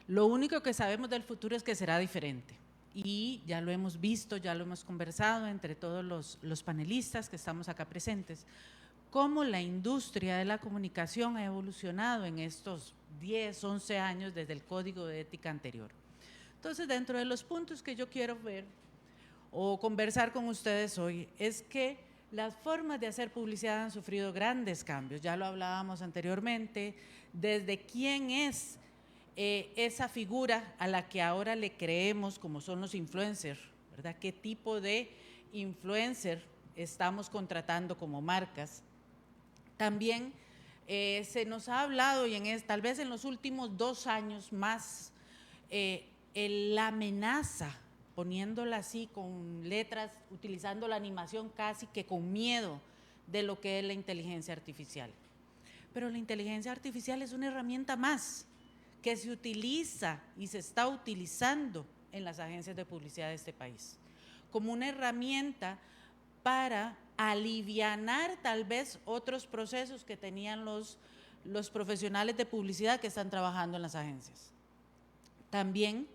lo único que sabemos del futuro es que será diferente. Y ya lo hemos visto, ya lo hemos conversado entre todos los panelistas que estamos acá presentes, cómo la industria de la comunicación ha evolucionado en estos 10, 11 años desde el código de ética anterior. Entonces, dentro de los puntos que yo quiero ver o conversar con ustedes hoy es que las formas de hacer publicidad han sufrido grandes cambios, ya lo hablábamos anteriormente, desde quién es esa figura a la que ahora le creemos, como son los influencers, ¿verdad? ¿Qué tipo de influencer estamos contratando como marcas? También se nos ha hablado, y tal vez en los últimos 2 años más, la amenaza, poniéndola así con letras, utilizando la animación casi que con miedo de lo que es la inteligencia artificial. Pero la inteligencia artificial es una herramienta más que se utiliza y se está utilizando en las agencias de publicidad de este país, como una herramienta para alivianar tal vez otros procesos que tenían los profesionales de publicidad que están trabajando en las agencias. También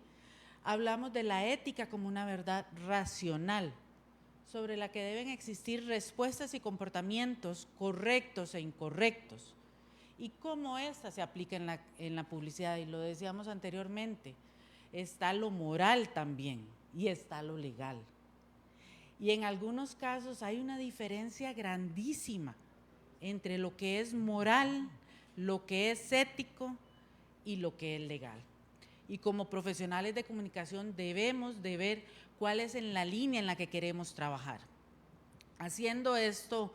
hablamos de la ética como una verdad racional, sobre la que deben existir respuestas y comportamientos correctos e incorrectos, y cómo esta se aplica en la publicidad. Y lo decíamos anteriormente, está lo moral también y está lo legal. Y en algunos casos hay una diferencia grandísima entre lo que es moral, lo que es ético y lo que es legal. Y como profesionales de comunicación debemos de ver cuál es en la línea en la que queremos trabajar. Haciendo esto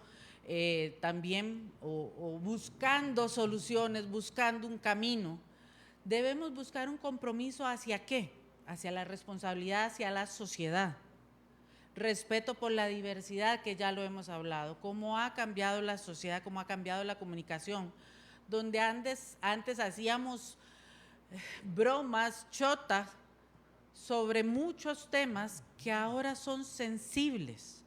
también o buscando soluciones, buscando un camino, debemos buscar un compromiso ¿hacia qué? Hacia la responsabilidad, hacia la sociedad. Respeto por la diversidad, que ya lo hemos hablado, cómo ha cambiado la sociedad, cómo ha cambiado la comunicación, donde antes hacíamos bromas chotas sobre muchos temas que ahora son sensibles.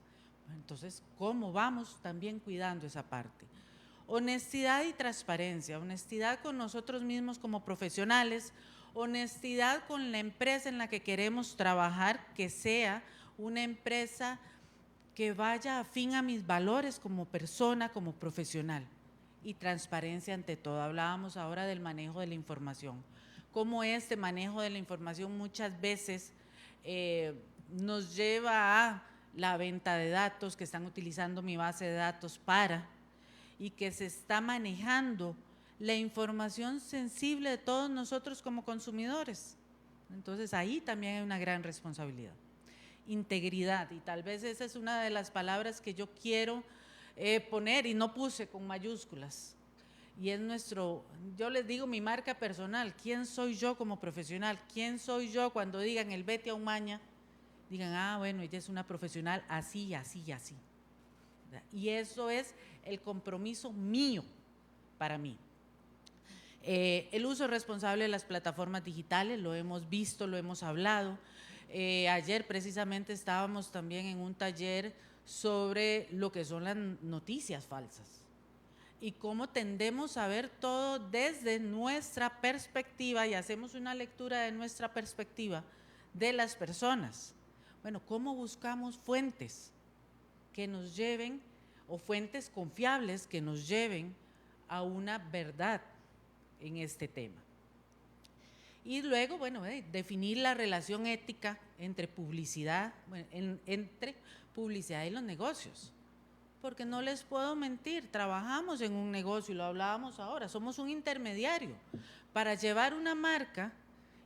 Entonces, ¿cómo vamos también cuidando esa parte? Honestidad y transparencia, honestidad con nosotros mismos como profesionales, honestidad con la empresa en la que queremos trabajar, que sea una empresa que vaya afín a mis valores como persona, como profesional, y transparencia ante todo. Hablábamos ahora del manejo de la información, cómo este manejo de la información muchas veces nos lleva a la venta de datos, que están utilizando mi base de datos y que se está manejando la información sensible de todos nosotros como consumidores. Entonces ahí también hay una gran responsabilidad. Integridad, y tal vez esa es una de las palabras que yo quiero poner y no puse con mayúsculas, y es yo les digo, mi marca personal. ¿Quién soy yo como profesional? ¿Quién soy yo cuando digan Elvetia Umaña? Digan, bueno, ella es una profesional así, así y así. Y eso es el compromiso mío para mí. El uso responsable de las plataformas digitales, lo hemos visto, lo hemos hablado. Ayer precisamente estábamos también en un taller sobre lo que son las noticias falsas. y cómo tendemos a ver todo desde nuestra perspectiva y hacemos una lectura de nuestra perspectiva de las personas. Bueno, ¿cómo buscamos fuentes que nos lleven, o fuentes confiables que nos lleven a una verdad en este tema? Y luego, bueno, definir la relación ética entre publicidad, entre publicidad y los negocios. Porque no les puedo mentir, trabajamos en un negocio, y lo hablábamos ahora, somos un intermediario para llevar una marca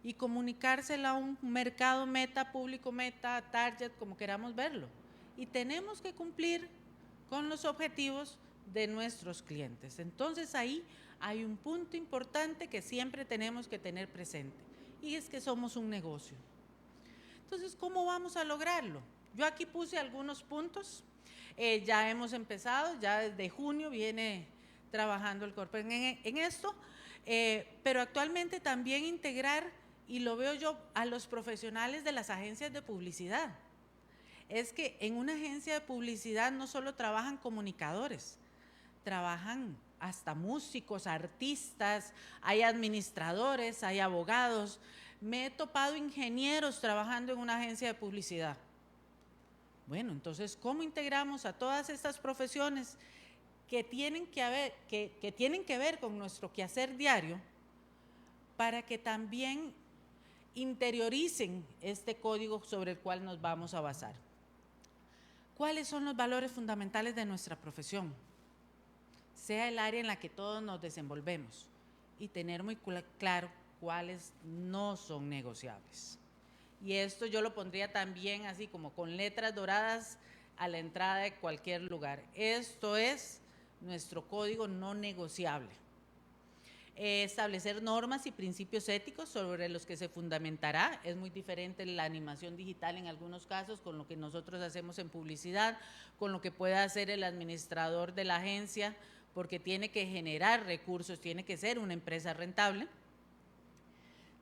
y comunicársela a un mercado meta, público meta, target, como queramos verlo. Y tenemos que cumplir con los objetivos de nuestros clientes. Entonces ahí hay un punto importante que siempre tenemos que tener presente, y es que somos un negocio. Entonces, ¿cómo vamos a lograrlo? Yo aquí puse algunos puntos. Ya hemos empezado, ya desde junio viene trabajando el Corpo en esto, pero actualmente también integrar, y lo veo yo, a los profesionales de las agencias de publicidad. Es que en una agencia de publicidad no solo trabajan comunicadores, trabajan hasta músicos, artistas, hay administradores, hay abogados. Me he topado ingenieros trabajando en una agencia de publicidad. Bueno, entonces, ¿cómo integramos a todas estas profesiones que tienen que ver con nuestro quehacer diario para que también interioricen este código sobre el cual nos vamos a basar? ¿Cuáles son los valores fundamentales de nuestra profesión? Sea el área en la que todos nos desenvolvemos, y tener muy claro cuáles no son negociables. Y esto yo lo pondría también así como con letras doradas a la entrada de cualquier lugar. Esto es nuestro código no negociable. Establecer normas y principios éticos sobre los que se fundamentará. Es muy diferente la animación digital en algunos casos con lo que nosotros hacemos en publicidad, con lo que puede hacer el administrador de la agencia, porque tiene que generar recursos, tiene que ser una empresa rentable.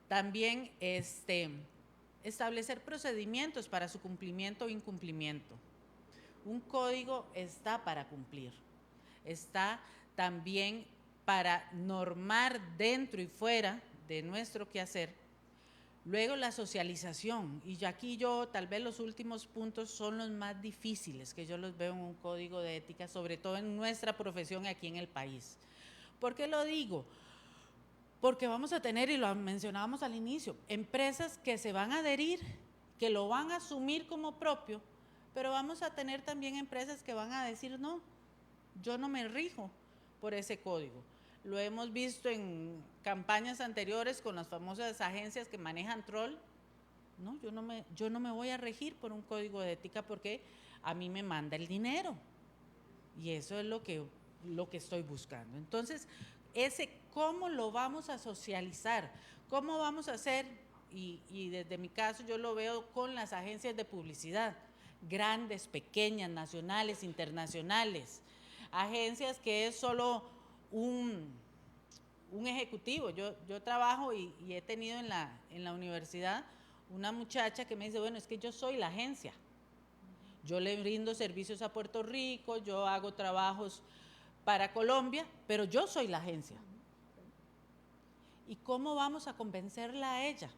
También establecer procedimientos para su cumplimiento o incumplimiento. Un código está para cumplir, está también para normar dentro y fuera de nuestro quehacer. Luego la socialización, y aquí yo tal vez los últimos puntos son los más difíciles que yo los veo en un código de ética, sobre todo en nuestra profesión aquí en el país. ¿Por qué lo digo? Porque vamos a tener, y lo mencionábamos al inicio, empresas que se van a adherir, que lo van a asumir como propio, pero vamos a tener también empresas que van a decir, no, yo no me rijo por ese código. Lo hemos visto en campañas anteriores con las famosas agencias que manejan troll. No, yo no me voy a regir por un código de ética porque a mí me manda el dinero. Y eso es lo que estoy buscando. Entonces, ¿cómo lo vamos a socializar? ¿Cómo vamos a hacer? Y desde mi caso yo lo veo con las agencias de publicidad, grandes, pequeñas, nacionales, internacionales, agencias que es solo un ejecutivo. Yo trabajo y he tenido en la universidad una muchacha que me dice, bueno, es que yo soy la agencia. Yo le brindo servicios a Puerto Rico, yo hago trabajos para Colombia, pero yo soy la agencia. ¿Y cómo vamos a convencerla a ella?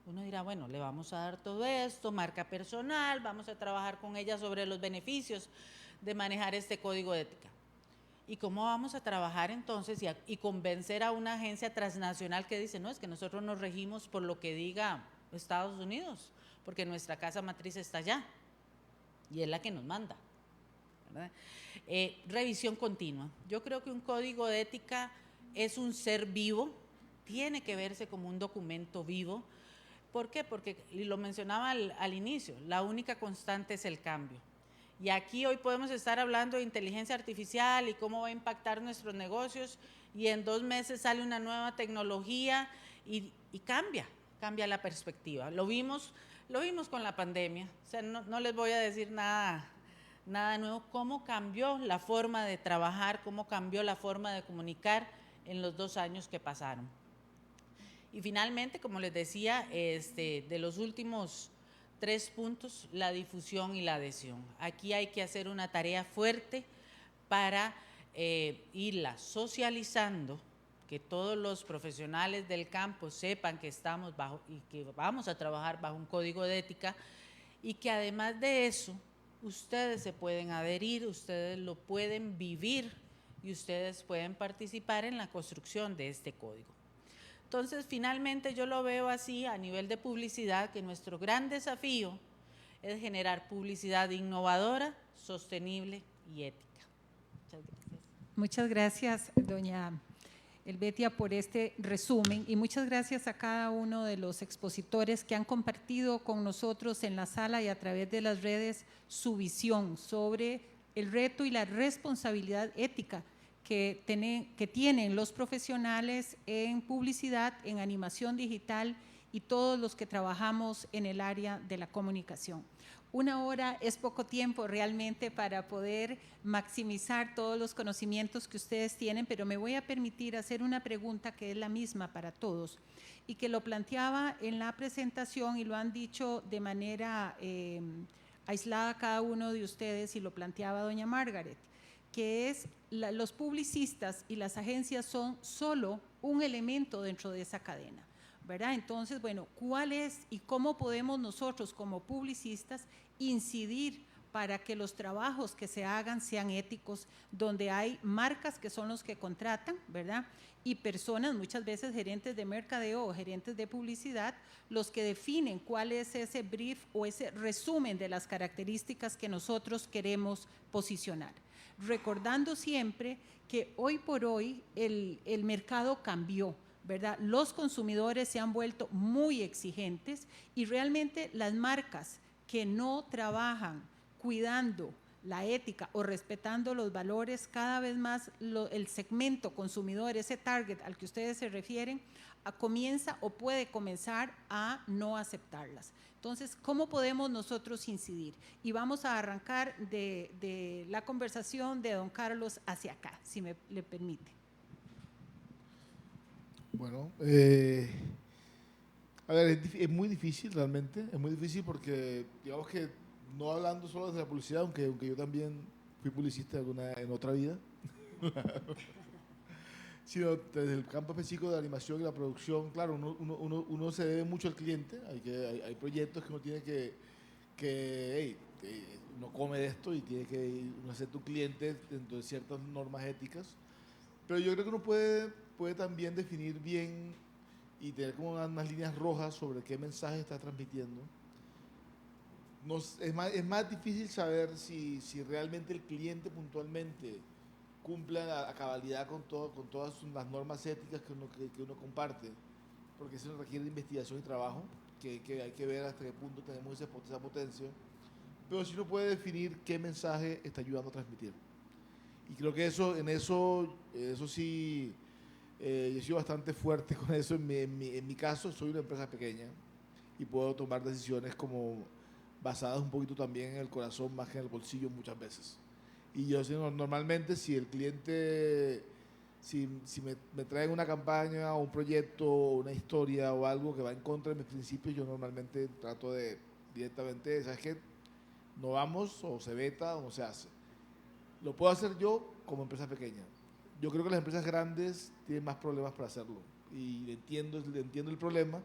Uno dirá, bueno, le vamos a dar todo esto, marca personal, vamos a trabajar con ella sobre los beneficios de manejar este código de ética. ¿Y cómo vamos a trabajar entonces y convencer a una agencia transnacional que dice, no, es que nosotros nos regimos por lo que diga Estados Unidos, porque nuestra casa matriz está allá y es la que nos manda, ¿verdad? Revisión continua. Yo creo que un código de ética es un ser vivo, tiene que verse como un documento vivo. ¿Por qué? Porque, y lo mencionaba al inicio, la única constante es el cambio. Y aquí hoy podemos estar hablando de inteligencia artificial y cómo va a impactar nuestros negocios, y en 2 meses sale una nueva tecnología y cambia la perspectiva. Lo vimos con la pandemia, o sea, no les voy a decir nada nuevo, cómo cambió la forma de trabajar, cómo cambió la forma de comunicar en los 2 años que pasaron. Y finalmente, como les decía, de los últimos 3 puntos, la difusión y la adhesión. Aquí hay que hacer una tarea fuerte para irla socializando, que todos los profesionales del campo sepan que estamos bajo y que vamos a trabajar bajo un código de ética, y que además de eso, ustedes se pueden adherir, ustedes lo pueden vivir y ustedes pueden participar en la construcción de este código. Entonces, finalmente yo lo veo así a nivel de publicidad, que nuestro gran desafío es generar publicidad innovadora, sostenible y ética. Muchas gracias. Muchas gracias, doña Helvetia, por este resumen, y muchas gracias a cada uno de los expositores que han compartido con nosotros en la sala y a través de las redes su visión sobre el reto y la responsabilidad ética que tienen los profesionales en publicidad, en animación digital y todos los que trabajamos en el área de la comunicación. 1 hora es poco tiempo realmente para poder maximizar todos los conocimientos que ustedes tienen, pero me voy a permitir hacer una pregunta que es la misma para todos y que lo planteaba en la presentación y lo han dicho de manera aislada cada uno de ustedes, y lo planteaba doña Margaret, que es los publicistas y las agencias son solo un elemento dentro de esa cadena, ¿verdad? Entonces, bueno, ¿cuál es y cómo podemos nosotros como publicistas incidir para que los trabajos que se hagan sean éticos, donde hay marcas que son los que contratan, ¿verdad? Y personas, muchas veces gerentes de mercadeo o gerentes de publicidad, los que definen cuál es ese brief o ese resumen de las características que nosotros queremos posicionar. Recordando siempre que hoy por hoy el mercado cambió, ¿verdad? Los consumidores se han vuelto muy exigentes y realmente las marcas que no trabajan cuidando la ética o respetando los valores, cada vez más el segmento consumidor, ese target al que ustedes se refieren, comienza o puede comenzar a no aceptarlas. Entonces, ¿cómo podemos nosotros incidir? Y vamos a arrancar de la conversación de don Carlos hacia acá, si le permite. Bueno, a ver, es muy difícil realmente, es muy difícil porque, digamos que no hablando solo desde la publicidad, aunque yo también fui publicista en otra vida, sino desde el campo específico de la animación y la producción. Claro, uno se debe mucho al cliente, hay proyectos que uno tiene uno come de esto y tiene que uno ser tu cliente dentro de ciertas normas éticas, pero yo creo que uno puede también definir bien y tener como unas líneas rojas sobre qué mensaje está transmitiendo. Es más difícil saber si realmente el cliente puntualmente cumple a cabalidad con todas las normas éticas que uno comparte, porque eso requiere de investigación y trabajo, que hay que ver hasta qué punto tenemos esa potencia, pero sí uno puede definir qué mensaje está ayudando a transmitir. Y creo que eso sí, yo he sido bastante fuerte con eso. En mi caso, soy una empresa pequeña y puedo tomar decisiones como basadas un poquito también en el corazón más que en el bolsillo muchas veces. Y yo normalmente, si el cliente, si me traen una campaña o un proyecto o una historia o algo que va en contra de mis principios, yo normalmente trato de directamente, ¿sabes qué? No vamos, o se veta o no se hace. Lo puedo hacer yo como empresa pequeña. Yo creo que las empresas grandes tienen más problemas para hacerlo. Y entiendo el problema,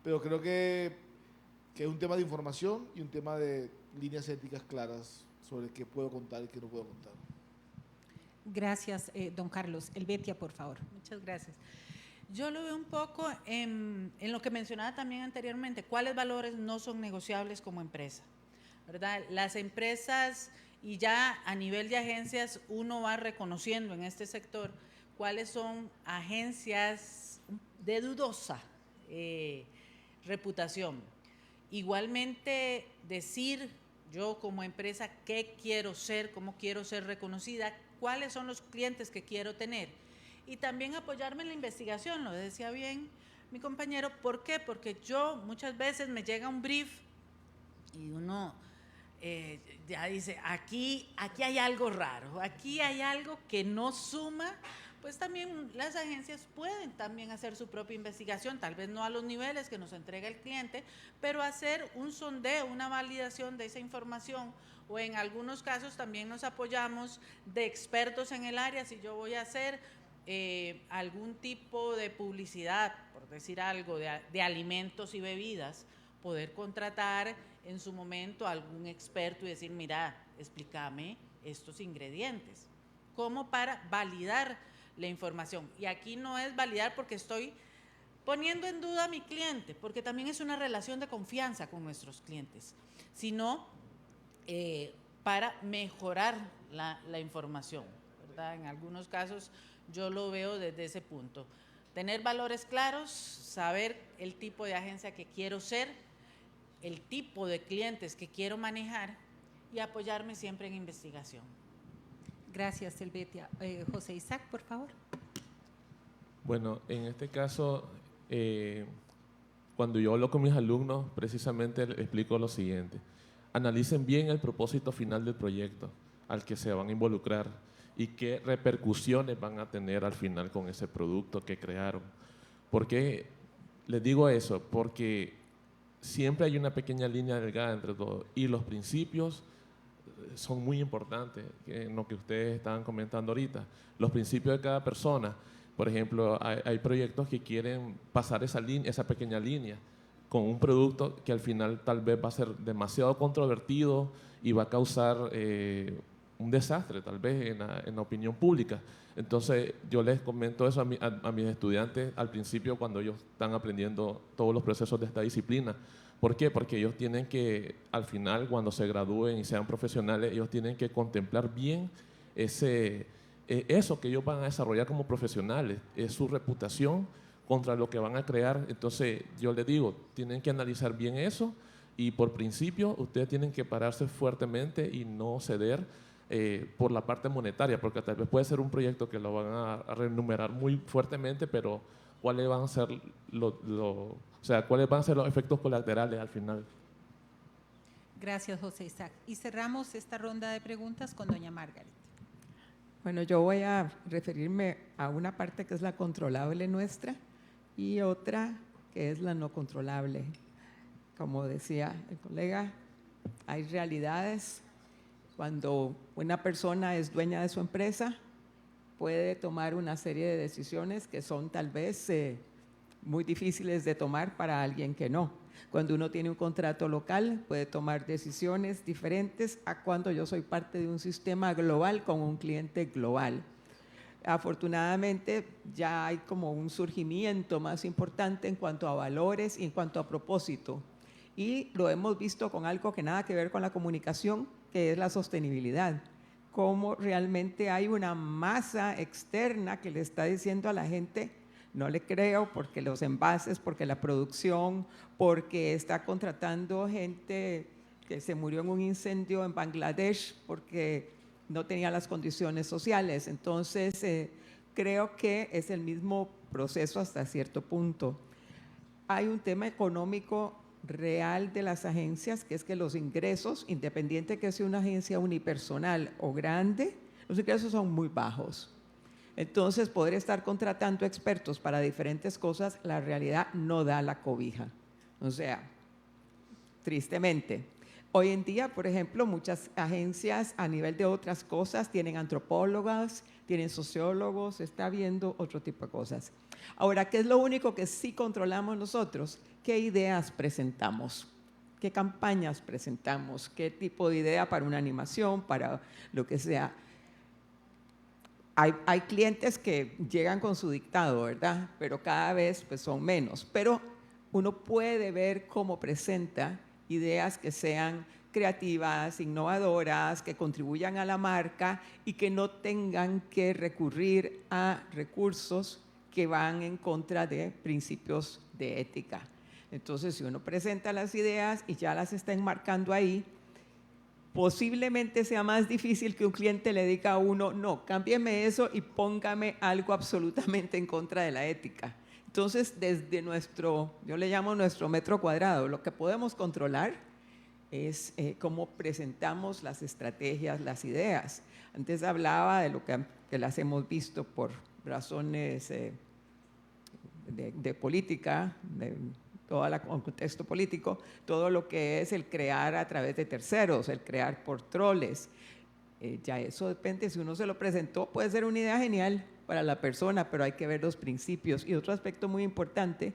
pero creo que es un tema de información y un tema de líneas éticas claras sobre qué puedo contar y qué no puedo contar. Gracias, don Carlos. Helvetia, por favor. Muchas gracias. Yo lo veo un poco en lo que mencionaba también anteriormente, cuáles valores no son negociables como empresa, ¿verdad? Las empresas, y ya a nivel de agencias uno va reconociendo en este sector cuáles son agencias de dudosa reputación. Igualmente decir yo como empresa qué quiero ser, cómo quiero ser reconocida, cuáles son los clientes que quiero tener. Y también apoyarme en la investigación, lo decía bien mi compañero. ¿Por qué? Porque yo muchas veces me llega un brief y uno ya dice, aquí hay algo raro, aquí hay algo que no suma pues también las agencias pueden también hacer su propia investigación, tal vez no a los niveles que nos entrega el cliente, pero hacer un sondeo, una validación de esa información, o en algunos casos también nos apoyamos de expertos en el área. Si yo voy a hacer algún tipo de publicidad, por decir algo, de alimentos y bebidas, poder contratar en su momento a algún experto y decir, mira, explícame estos ingredientes, como para validar la información. Y aquí no es validar porque estoy poniendo en duda a mi cliente, porque también es una relación de confianza con nuestros clientes, sino para mejorar la información, ¿verdad? En algunos casos yo lo veo desde ese punto. Tener valores claros, saber el tipo de agencia que quiero ser, el tipo de clientes que quiero manejar y apoyarme siempre en investigación. Gracias, Helvetia. José Isaac, por favor. Bueno, en este caso, cuando yo hablo con mis alumnos, precisamente les explico lo siguiente. Analicen bien el propósito final del proyecto al que se van a involucrar y qué repercusiones van a tener al final con ese producto que crearon. ¿Por qué les digo eso? Porque siempre hay una pequeña línea delgada entre todo y los principios son muy importantes, en lo que ustedes estaban comentando ahorita. Los principios de cada persona, por ejemplo, hay proyectos que quieren pasar esa pequeña línea con un producto que al final tal vez va a ser demasiado controvertido y va a causar un desastre tal vez en la opinión pública. Entonces yo les comento eso a mis estudiantes al principio cuando ellos están aprendiendo todos los procesos de esta disciplina. ¿Por qué? Porque ellos tienen que, al final, cuando se gradúen y sean profesionales, ellos tienen que contemplar bien eso que ellos van a desarrollar como profesionales, es su reputación contra lo que van a crear. Entonces yo les digo, tienen que analizar bien eso y por principio ustedes tienen que pararse fuertemente y no ceder por la parte monetaria, porque tal vez puede ser un proyecto que lo van a remunerar muy fuertemente, pero ¿cuáles van a ser cuáles van a ser los efectos colaterales al final? Gracias, José Isaac. Y cerramos esta ronda de preguntas con doña Margaret. Bueno, yo voy a referirme a una parte que es la controlable nuestra y otra que es la no controlable. Como decía el colega, hay realidades. Cuando una persona es dueña de su empresa, puede tomar una serie de decisiones que son tal vez muy difíciles de tomar para alguien que no. Cuando uno tiene un contrato local, puede tomar decisiones diferentes a cuando yo soy parte de un sistema global con un cliente global. Afortunadamente, ya hay como un surgimiento más importante en cuanto a valores y en cuanto a propósito. Y lo hemos visto con algo que nada que ver con la comunicación, que es la sostenibilidad. Cómo realmente hay una masa externa que le está diciendo a la gente, no le creo porque los envases, porque la producción, porque está contratando gente que se murió en un incendio en Bangladesh porque no tenía las condiciones sociales. Entonces, creo que es el mismo proceso hasta cierto punto. Hay un tema económico real de las agencias, que es que los ingresos, independiente que sea una agencia unipersonal o grande, los ingresos son muy bajos. Entonces, poder estar contratando expertos para diferentes cosas, la realidad no da la cobija. O sea, tristemente. Hoy en día, por ejemplo, muchas agencias a nivel de otras cosas tienen antropólogas, tienen sociólogos, está viendo otro tipo de cosas. Ahora, ¿qué es lo único que sí controlamos nosotros? ¿Qué ideas presentamos? ¿Qué campañas presentamos? ¿Qué tipo de idea para una animación, para lo que sea? Hay clientes que llegan con su dictado, ¿verdad? Pero cada vez pues, son menos. Pero uno puede ver cómo presenta ideas que sean creativas, innovadoras, que contribuyan a la marca y que no tengan que recurrir a recursos que van en contra de principios de ética. Entonces, si uno presenta las ideas y ya las está enmarcando ahí, posiblemente sea más difícil que un cliente le diga a uno, no, cámbieme eso y póngame algo absolutamente en contra de la ética. Entonces, desde yo le llamo nuestro metro cuadrado, lo que podemos controlar es cómo presentamos las estrategias, las ideas. Antes hablaba de lo que las hemos visto por razones de política, de todo el contexto político, todo lo que es el crear a través de terceros, el crear por troles. Ya eso depende, si uno se lo presentó, puede ser una idea genial para la persona, pero hay que ver los principios. Y otro aspecto muy importante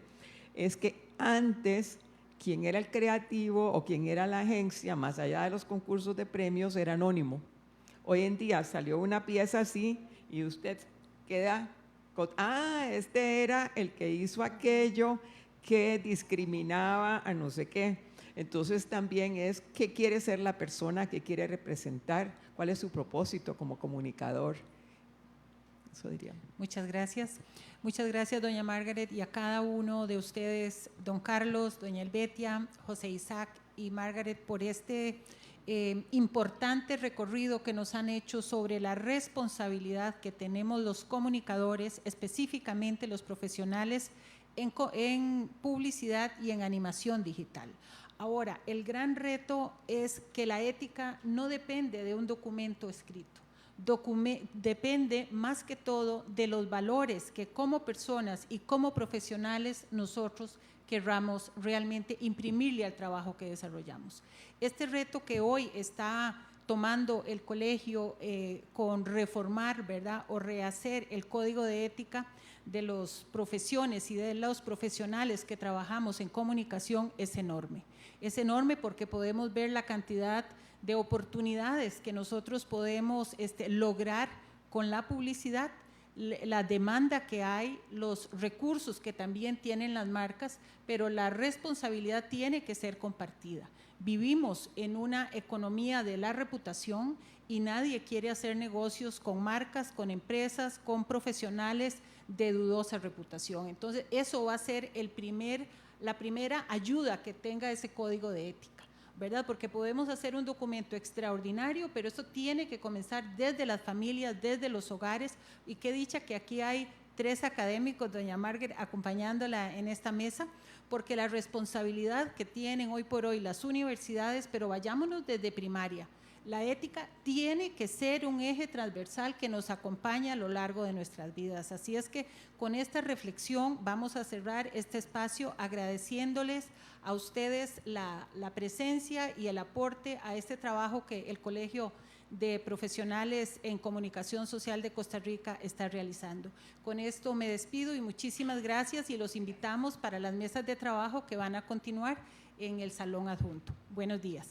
es que antes, quien era el creativo o quien era la agencia, más allá de los concursos de premios, era anónimo. Hoy en día salió una pieza así y usted queda, este era el que hizo aquello que discriminaba a no sé qué. Entonces también es qué quiere ser la persona, qué quiere representar, cuál es su propósito como comunicador. Eso diría. Muchas gracias. Muchas gracias, doña Margaret, y a cada uno de ustedes, don Carlos, doña Helvetia, José Isaac y Margaret, por este importante recorrido que nos han hecho sobre la responsabilidad que tenemos los comunicadores, específicamente los profesionales en publicidad y en animación digital. Ahora, el gran reto es que la ética no depende de un documento escrito. Depende más que todo de los valores que como personas y como profesionales nosotros querramos realmente imprimirle al trabajo que desarrollamos. Este reto que hoy está tomando el colegio con reformar, ¿verdad?, o rehacer el código de ética de las profesiones y de los profesionales que trabajamos en comunicación es enorme. Es enorme porque podemos ver la cantidad de oportunidades que nosotros podemos lograr con la publicidad, la demanda que hay, los recursos que también tienen las marcas, pero la responsabilidad tiene que ser compartida. Vivimos en una economía de la reputación y nadie quiere hacer negocios con marcas, con empresas, con profesionales de dudosa reputación. Entonces, eso va a ser la primera ayuda que tenga ese código de ética, ¿verdad? Porque podemos hacer un documento extraordinario, pero eso tiene que comenzar desde las familias, desde los hogares, y qué dicha que aquí hay 3 académicos, doña Margaret, acompañándola en esta mesa, porque la responsabilidad que tienen hoy por hoy las universidades, pero vayámonos desde primaria, la ética tiene que ser un eje transversal que nos acompaña a lo largo de nuestras vidas. Así es que con esta reflexión vamos a cerrar este espacio agradeciéndoles a ustedes la presencia y el aporte a este trabajo que el Colegio de Profesionales en Comunicación Social de Costa Rica está realizando. Con esto me despido y muchísimas gracias y los invitamos para las mesas de trabajo que van a continuar en el salón adjunto. Buenos días.